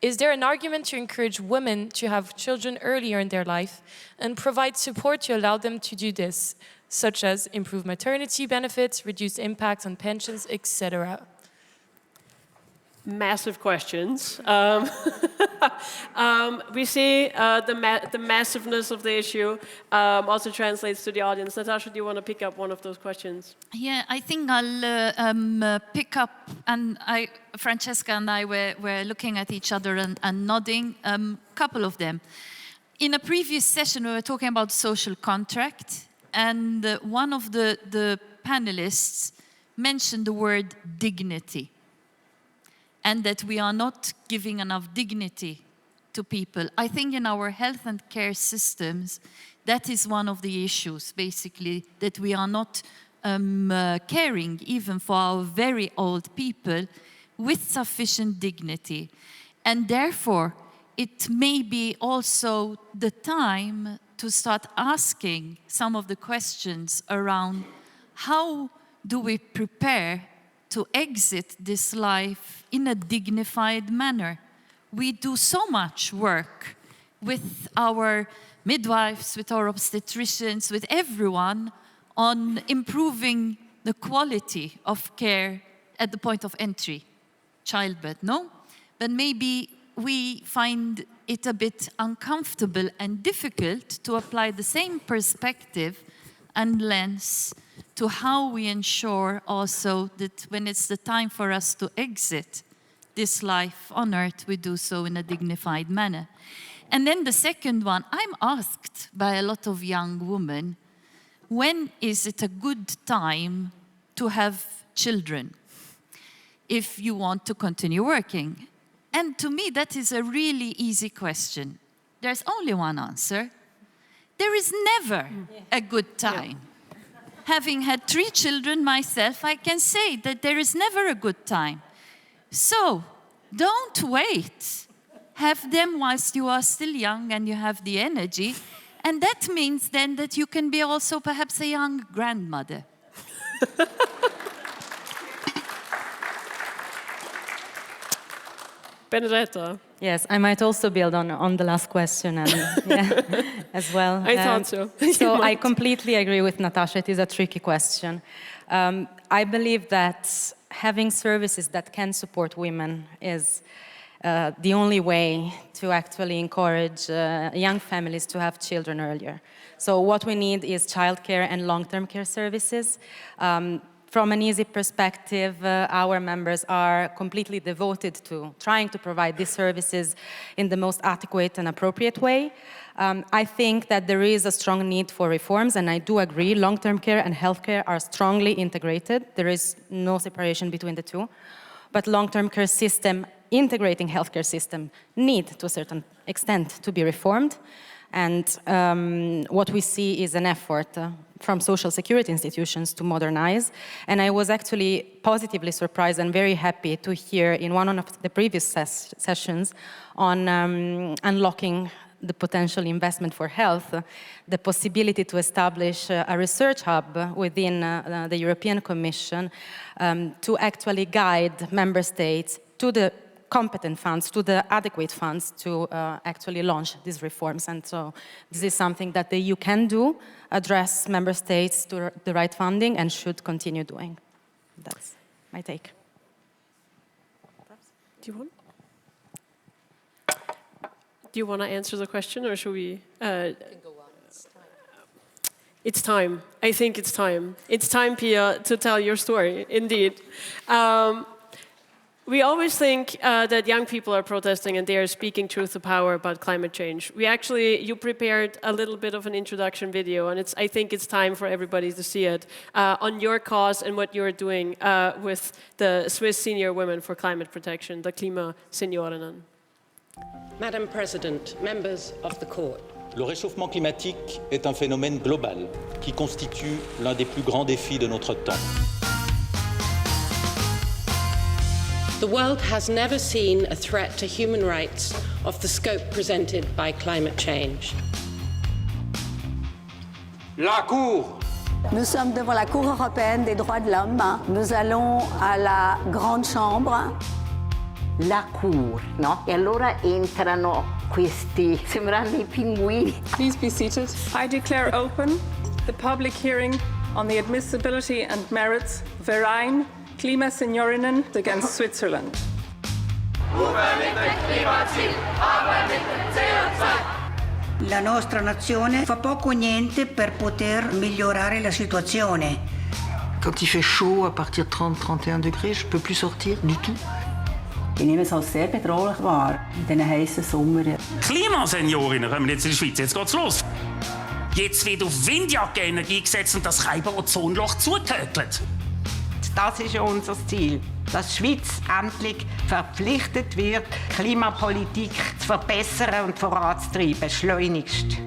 Is there an argument to encourage women to have children earlier in their life and provide support to allow them to do this, such as improve maternity benefits, reduce impact on pensions, etc.? Massive questions. We see the massiveness of the issue also translates to the audience. Natasha, do you want to pick up one of those questions? Yeah, I think I'll pick up, and Francesca and I were looking at each other and nodding, a couple of them. In a previous session, we were talking about social contract, and one of the panelists mentioned the word dignity, and that we are not giving enough dignity to people. I think in our health and care systems, that is one of the issues, basically, that we are not caring even for our very old people with sufficient dignity. And therefore, it may be also the time to start asking some of the questions around how do we prepare to exit this life in a dignified manner. We do so much work with our midwives, with our obstetricians, with everyone on improving the quality of care at the point of entry, childbirth, no? But maybe we find it a bit uncomfortable and difficult to apply the same perspective and lens to how we ensure also that when it's the time for us to exit this life on earth, we do so in a dignified manner. And then the second one, I'm asked by a lot of young women, when is it a good time to have children if you want to continue working? And to me, that is a really easy question. There's only one answer. There is never a good time. Having had 3 children myself, I can say that there is never a good time. So don't wait. Have them whilst you are still young and you have the energy. And that means then that you can be also perhaps a young grandmother. Benedetta. Yes, I might also build on the last question and, as well. I thought so. So I completely agree with Natasha. It is a tricky question. I believe that having services that can support women is the only way to actually encourage young families to have children earlier. So what we need is childcare and long-term care services. From an EASY perspective, our members are completely devoted to trying to provide these services in the most adequate and appropriate way. I think that there is a strong need for reforms, and I do agree, long-term care and healthcare are strongly integrated. There is no separation between the two. But long-term care system, integrating healthcare system, need to a certain extent to be reformed. And what we see is an effort from social security institutions to modernize. And I was actually positively surprised and very happy to hear in one of the previous sessions on unlocking the potential investment for health, the possibility to establish a research hub within the European Commission to actually guide member states to the competent funds, to the adequate funds to actually launch these reforms. And so this is something that the EU can do, address member states to the right funding, and should continue doing. That's my take. Do you want to answer the question, or should we? It's time. I think it's time. It's time, Pia, to tell your story, indeed. We always think that young people are protesting and they are speaking truth to power about climate change. You prepared a little bit of an introduction video, and I think it's time for everybody to see it, on your cause and what you're doing with the Swiss Senior Women for Climate Protection, the KlimaSeniorinnen. Madam President, members of the court. Le réchauffement climatique est un phénomène global qui constitue l'un des plus grands défis de notre temps. The world has never seen a threat to human rights of the scope presented by climate change. La Cour. Nous sommes devant la Cour européenne des droits de l'homme. Nous allons à la Grande Chambre. La Cour, no? E allora entrano questi, sembrano i pinguini. Please be seated. I declare open the public hearing on the admissibility and merits of Verein KlimaSeniorinnen against Switzerland. La nostra nazione fa poco o niente per poter migliorare la situazione. Quand il fait chaud, à partir de 30-31 degrés, je ne peux plus sortir du tout. Ich nehme es als sehr bedrohlich wahr, in diesen heißen Sommer. KlimaSeniorinnen kommen jetzt in die Schweiz, jetzt geht's los. Jetzt wird auf Windjackenenergie gesetzt und das Kälber-Ozonloch zugetötet. Das ist unser Ziel, dass die Schweiz endlich verpflichtet wird, Klimapolitik zu verbessern und voranzutreiben, schleunigst.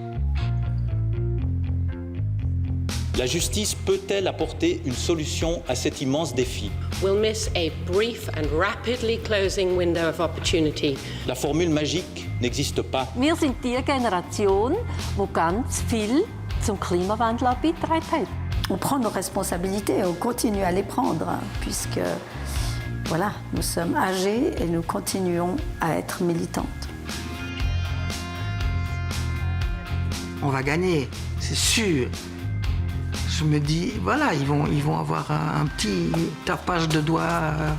La justice peut-elle apporter une solution à cet immense défi? We'll miss a brief and rapidly closing window of opportunity. La formule magique n'existe pas. Wir sind die Generation, die ganz viel zum Klimawandel beigetragen hat. On prend nos responsabilités et on continue à les prendre, puisque voilà, nous sommes âgés et nous continuons à être militantes. On va gagner, c'est sûr. Je me dis, voilà, ils vont avoir un petit tapage de doigts.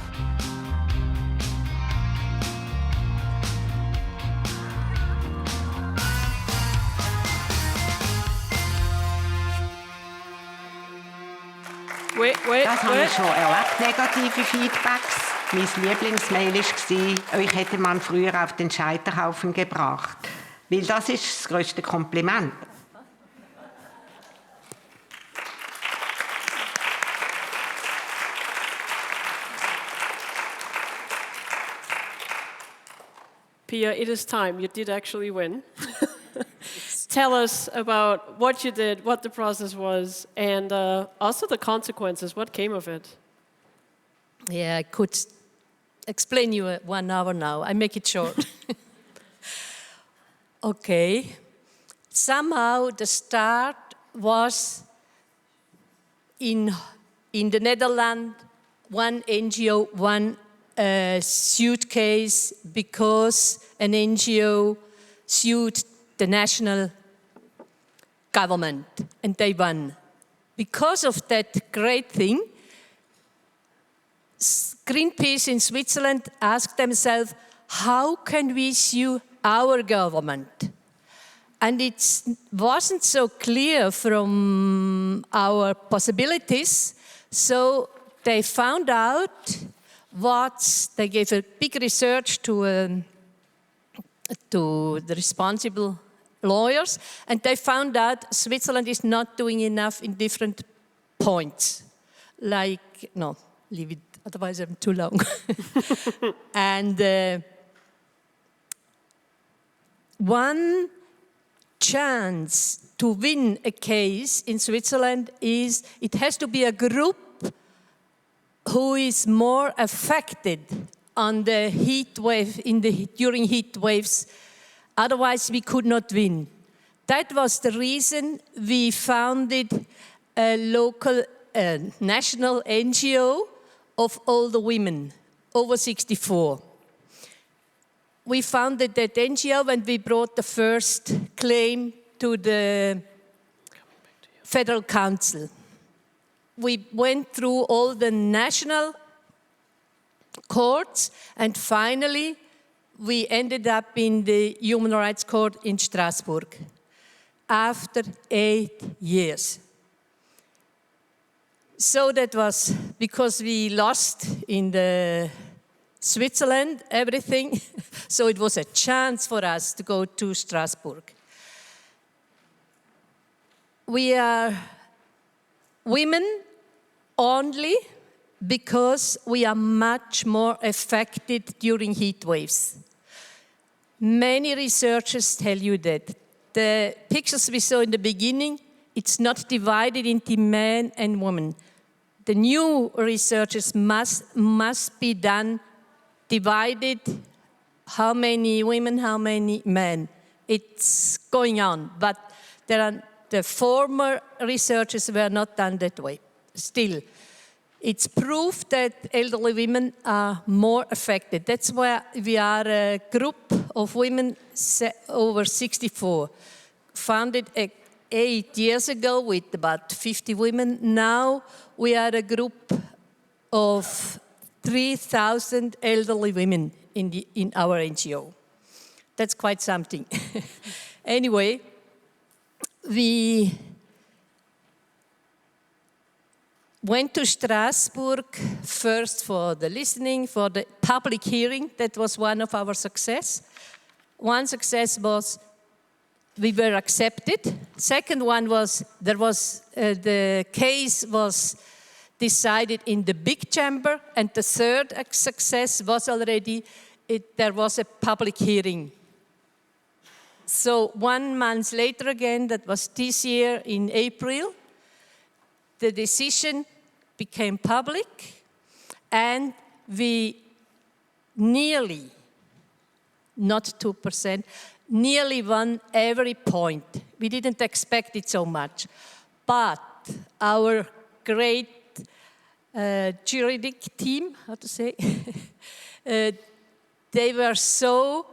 Das habe ich schon erlebt, negative Feedbacks. Mein Lieblingsmail war, euch hätte man früher auf den Scheiterhaufen gebracht. Weil das ist das grösste Kompliment. Pia, it is time. You did actually win. Tell us about what you did, what the process was, and also the consequences. What came of it? Yeah, I could explain you 1 hour now. I make it short. Okay. Somehow the start was in the Netherlands, one NGO, one suitcase because an NGO sued the national government and they won. Because of that great thing, Greenpeace in Switzerland asked themselves, how can we sue our government? And it wasn't so clear from our possibilities, so they found out they gave a big research to the responsible lawyers, and they found out Switzerland is not doing enough in different points. No, leave it, otherwise I'm too long. And one chance to win a case in Switzerland is it has to be a group who is more affected on the heat wave during heat waves. Otherwise, we could not win. That was the reason we founded a local, national NGO of older women over 64. We founded that NGO and we brought the first claim to the Federal Council. We went through all the national courts and finally we ended up in the Human Rights Court in Strasbourg after 8 years. So that was because we lost in the Switzerland everything, so it was a chance for us to go to Strasbourg. We are women only because we are much more affected during heat waves. Many researchers tell you that. The pictures we saw in the beginning, it's not divided into men and women. The new researchers must be done, divided, how many women, how many men. It's going on, but the former researchers were not done that way. Still, it's proof that elderly women are more affected. That's why we are a group of women over 64, founded 8 years ago with about 50 women. Now we are a group of 3,000 elderly women in our NGO. That's quite something. Anyway, we went to Strasbourg first for the listening, for the public hearing. That was one of our success. One success was we were accepted. Second one was the case was decided in the big chamber. And the third success was already there was a public hearing. So 1 month later again, that was this year in April, the decision became public and we nearly, not 2%, nearly won every point. We didn't expect it so much. But our great juridic team, how to say, they were so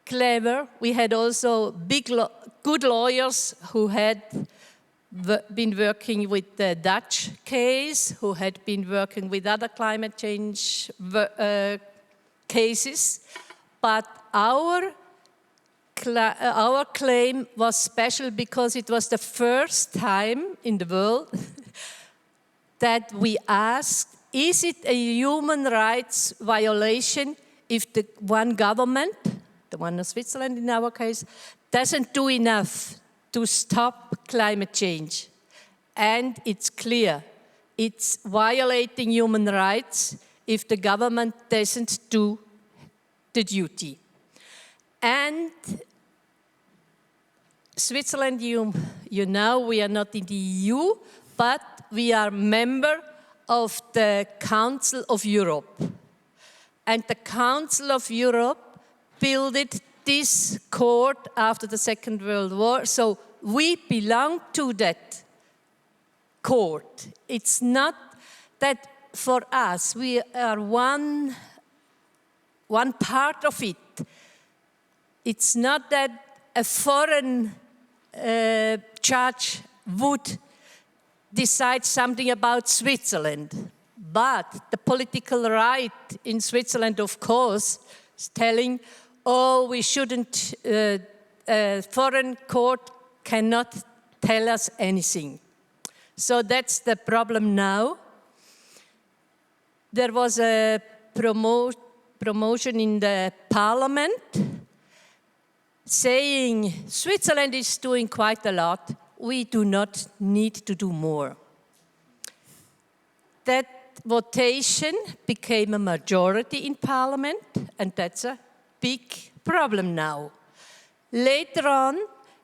clever. We had also good lawyers who had been working with the Dutch case, who had been working with other climate change cases. But our claim was special because it was the first time in the world that we asked, is it a human rights violation if the one government the one of Switzerland in our case, doesn't do enough to stop climate change. And it's clear, it's violating human rights if the government doesn't do the duty. And Switzerland, you know, we are not in the EU, but we are member of the Council of Europe. And the Council of Europe built this court after the Second World War, so we belong to that court. It's not that for us, we are one part of it. It's not that a foreign judge would decide something about Switzerland. But the political right in Switzerland, of course, is telling, oh, we shouldn't, a foreign court cannot tell us anything. So that's the problem now. There was a promotion in the parliament saying Switzerland is doing quite a lot. We do not need to do more. That votation became a majority in parliament, and that's a big problem now. Later on,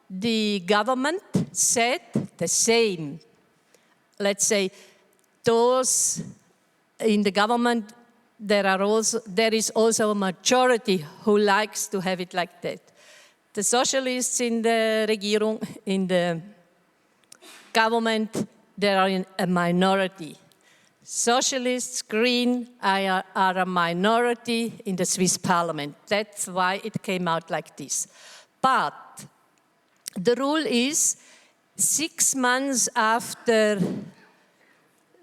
the government said the same. Let's say those in the government, there is also a majority who likes to have it like that. The socialists in the Regierung, in the government, they are in a minority. Socialists, Green are a minority in the Swiss parliament. That's why it came out like this. But the rule is 6 months after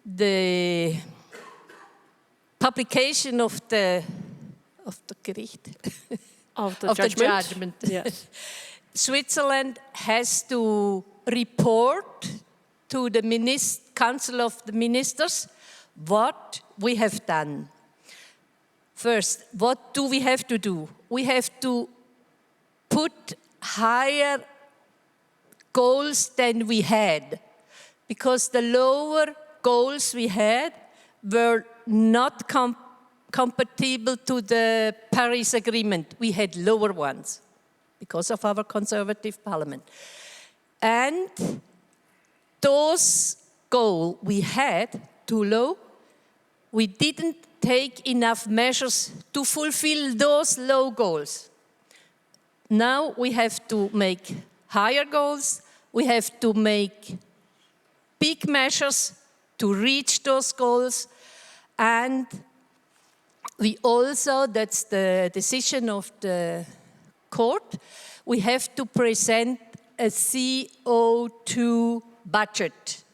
the publication of the judgment. Yes. Switzerland has to report to the Council of the Ministers what we have done. First, what do we have to do? We have to put higher goals than we had, because the lower goals we had were not compatible to the Paris Agreement. We had lower ones because of our conservative parliament. And those goals we had too low. We didn't take enough measures to fulfill those low goals. Now we have to make higher goals. We have to make big measures to reach those goals. And we also, that's the decision of the court, we have to present a CO2 budget.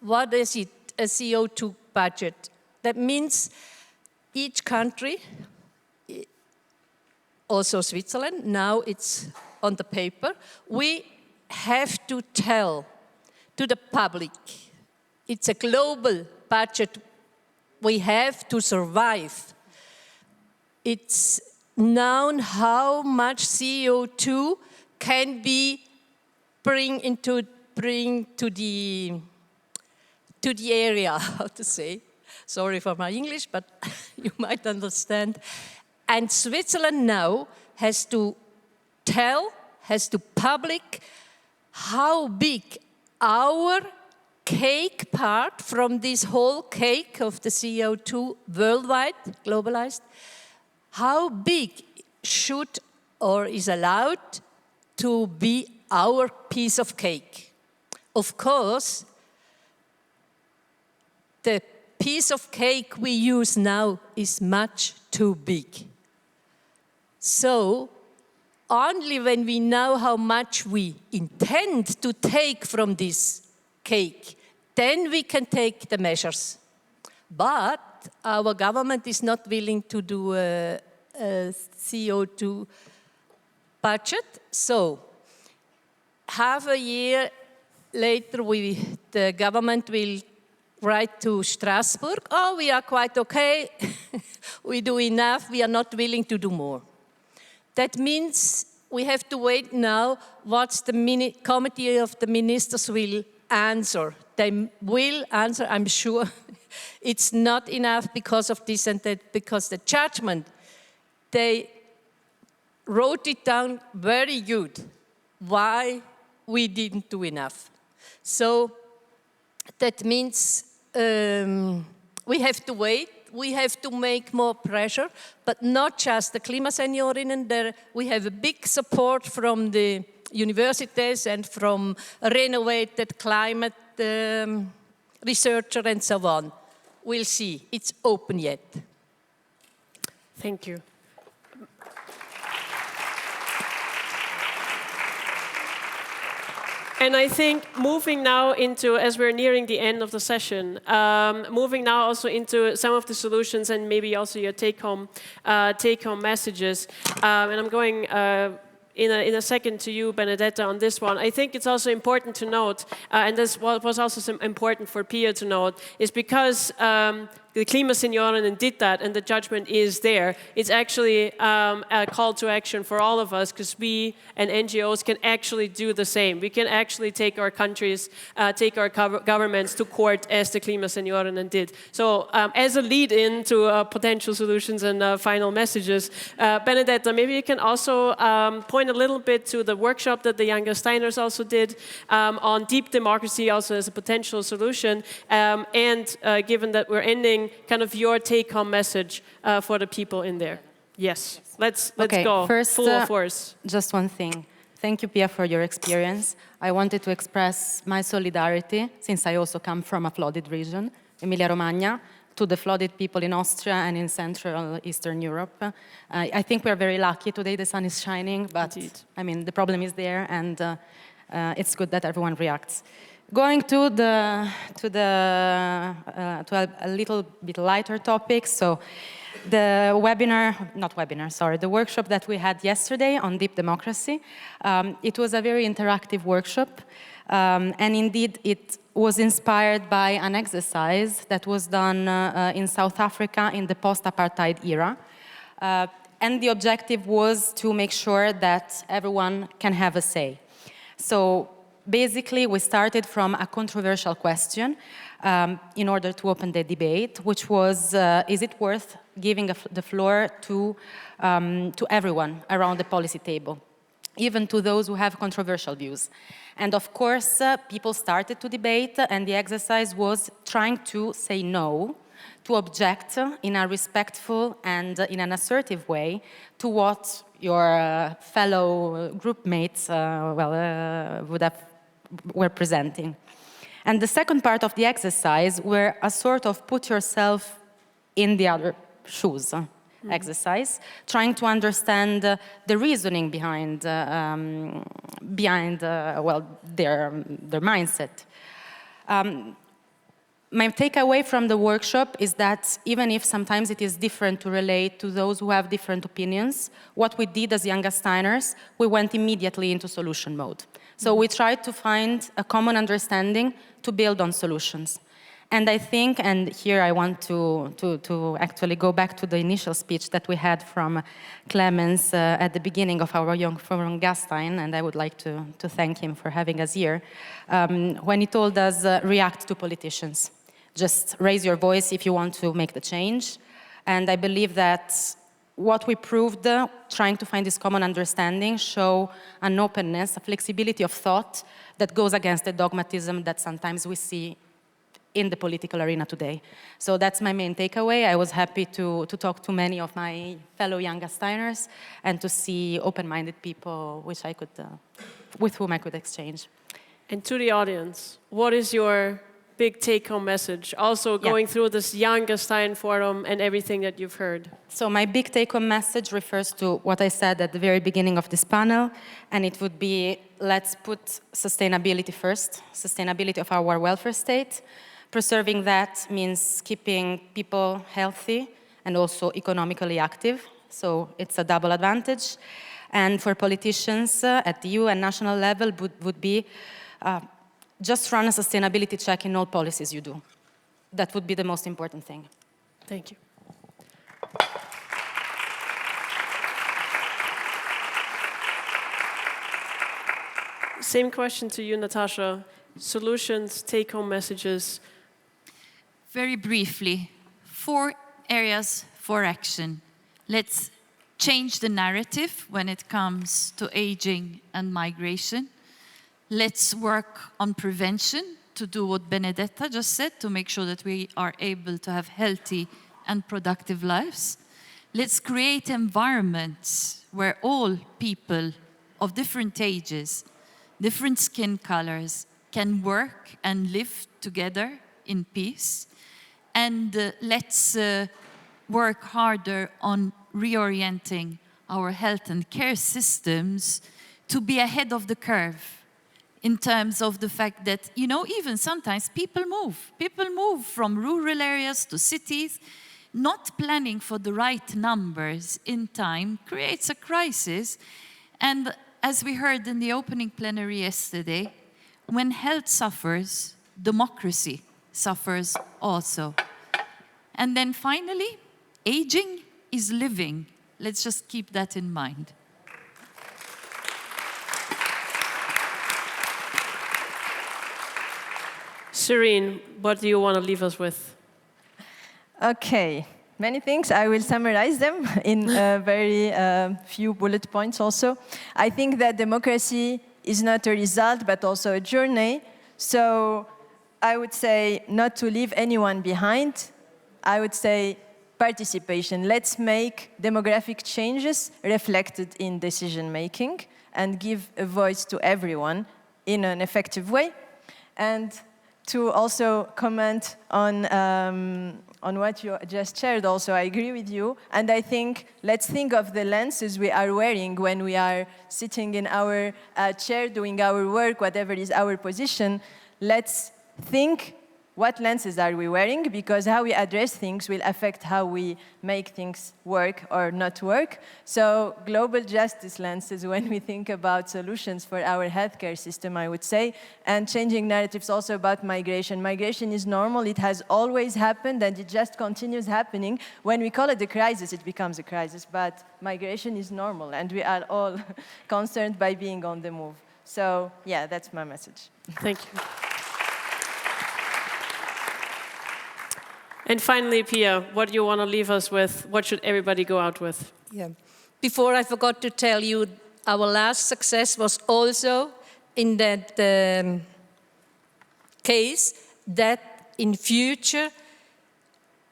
What is it, a CO2 budget? That means each country, also Switzerland, now it's on the paper, we have to tell to the public, it's a global budget we have to survive. It's known how much CO2 can be bring to the area, how to say. Sorry for my English, but you might understand. And Switzerland now has to tell, has to public how big our cake part from this whole cake of the CO2 worldwide, globalized, how big should or is allowed to be our piece of cake. Of course, the piece of cake we use now is much too big. So, only when we know how much we intend to take from this cake, then we can take the measures. But our government is not willing to do a CO2 budget. So, half a year later, the government will write to Strasbourg, oh, we are quite okay, we do enough, we are not willing to do more. That means we have to wait now what the Committee of the Ministers will answer. They will answer, I'm sure. It's not enough because of this and that, because the judgment, they wrote it down very good, why we didn't do enough. So that means we have to wait. We have to make more pressure, but not just the KlimaSeniorinnen. There we have a big support from the universities and from renovated climate researcher and so on. We'll see. It's open yet. Thank you. And I think moving now into, as we're nearing the end of the session, moving now also into some of the solutions and maybe also your take-home messages. And I'm going in a second to you, Benedetta, on this one. I think it's also important to note, and this was also important for Pia to note, is because the KlimaSeniorinnen did that and the judgment is there. It's actually a call to action for all of us, because we and NGOs can actually do the same. We can actually take our countries, take our governments to court as the KlimaSeniorinnen did. So as a lead-in to potential solutions and final messages, Benedetta, maybe you can also point a little bit to the workshop that the Young Gasteiners also did on deep democracy also as a potential solution. And given that we're ending, kind of your take-home message for the people in there. Yes, let's go. First, full force. Just one thing. Thank you, Pia, for your experience. I wanted to express my solidarity, since I also come from a flooded region, Emilia-Romagna, to the flooded people in Austria and in Central Eastern Europe. I think we're very lucky today. The sun is shining, but I mean the problem is there, and it's good that everyone reacts. Going to a little bit lighter topic. So the the workshop that we had yesterday on deep democracy, it was a very interactive workshop. And indeed, it was inspired by an exercise that was done in South Africa in the post-apartheid era. And the objective was to make sure that everyone can have a say. So basically, we started from a controversial question in order to open the debate, which was, is it worth giving the floor to everyone around the policy table, even to those who have controversial views? And of course, people started to debate, and the exercise was trying to say no, to object in a respectful and in an assertive way to what your fellow group mates were presenting. And the second part of the exercise were a sort of put yourself in the other shoes exercise, trying to understand the reasoning behind their mindset. My takeaway from the workshop is that even if sometimes it is different to relate to those who have different opinions, what we did as Young Gasteiners, we went immediately into solution mode. So we tried to find a common understanding to build on solutions. And I think, and here I want to actually go back to the initial speech that we had from Clemens at the beginning of our Young from Gastein, and I would like to thank him for having us here, when he told us, react to politicians. Just raise your voice if you want to make the change. And I believe that what we proved, trying to find this common understanding, show an openness, a flexibility of thought that goes against the dogmatism that sometimes we see in the political arena today. So that's my main takeaway. I was happy to talk to many of my fellow Young Gasteiners and to see open-minded people with whom I could exchange. And to the audience, what is your big take-home message? Also going through this Young Gastein Forum and everything that you've heard. So my big take-home message refers to what I said at the very beginning of this panel, and it would be, let's put sustainability first, sustainability of our welfare state. Preserving that means keeping people healthy and also economically active. So it's a double advantage. And for politicians at the EU and national level would be just run a sustainability check in all policies you do. That would be the most important thing. Thank you. Same question to you, Natasha. Solutions, take-home messages. Very briefly, 4 areas for action. Let's change the narrative when it comes to aging and migration. Let's work on prevention to do what Benedetta just said, to make sure that we are able to have healthy and productive lives. Let's create environments where all people of different ages, different skin colors, can work and live together in peace. And let's work harder on reorienting our health and care systems to be ahead of the curve in terms of the fact that, you know, even sometimes people move. People move from rural areas to cities. Not planning for the right numbers in time creates a crisis. And as we heard in the opening plenary yesterday, when health suffers, democracy suffers also. And then finally, aging is living. Let's just keep that in mind. Syrine, what do you want to leave us with? Okay, many things. I will summarize them in very few bullet points also. I think that democracy is not a result, but also a journey. So I would say not to leave anyone behind. I would say participation. Let's make demographic changes reflected in decision-making and give a voice to everyone in an effective way. And to also comment on what you just shared also, I agree with you. And I think, let's think of the lenses we are wearing when we are sitting in our chair doing our work, whatever is our position. Let's think, what lenses are we wearing? Because how we address things will affect how we make things work or not work. So global justice lenses when we think about solutions for our healthcare system, I would say, and changing narratives also about migration. Migration is normal, it has always happened, and it just continues happening. When we call it a crisis, it becomes a crisis, but migration is normal, and we are all concerned by being on the move. So yeah, that's my message. Thank you. And finally, Pia, what do you want to leave us with? What should everybody go out with? Yeah. Before, I forgot to tell you, our last success was also in that case that in future,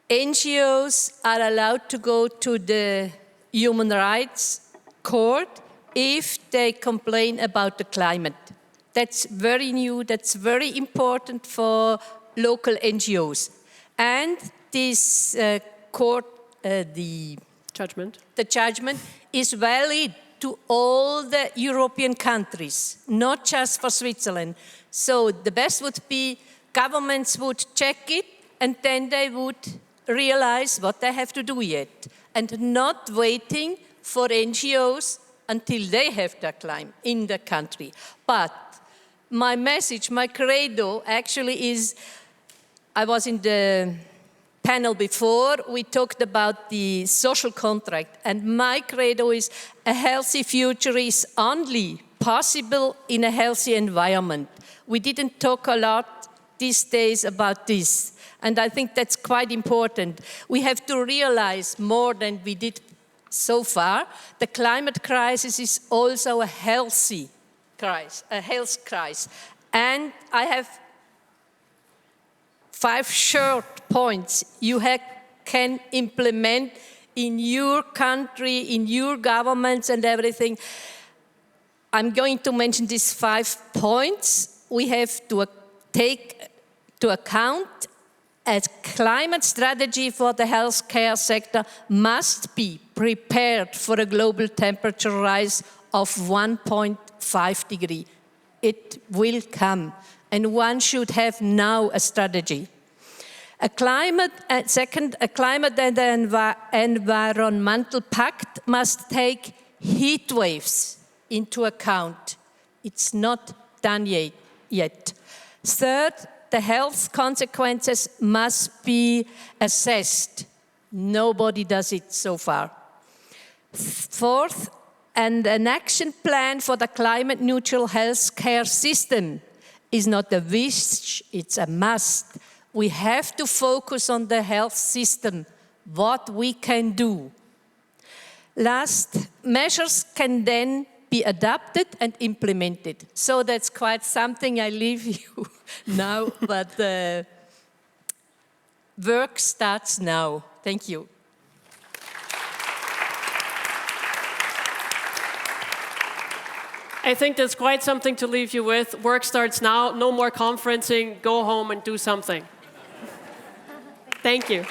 NGOs are allowed to go to the Human Rights Court if they complain about the climate. That's very new, that's very important for local NGOs. And this court, the judgment is valid to all the European countries, not just for Switzerland. So the best would be governments would check it and then they would realize what they have to do yet, and not waiting for NGOs until they have their climb in the country. But my message, my credo actually is, I was in the panel before, we talked about the social contract, and my credo is a healthy future is only possible in a healthy environment. We didn't talk a lot these days about this, and I think that's quite important. We have to realize more than we did so far, the climate crisis is also a healthy crisis, a health crisis. And I have 5 short points you can implement in your country, in your governments and everything. I'm going to mention these 5 points. We have to take to account a climate strategy for the healthcare sector must be prepared for a global temperature rise of 1.5 degrees. It will come. And one should have now a strategy. Second, a climate and environmental pact must take heat waves into account. It's not done yet. Third, the health consequences must be assessed. Nobody does it so far. Fourth, And an action plan for the climate-neutral healthcare system is not a wish, it's a must. We have to focus on the health system, what we can do. Last, measures can then be adapted and implemented. So that's quite something I leave you now, but work starts now. Thank you. I think that's quite something to leave you with. Work starts now, no more conferencing, go home and do something. Thank you.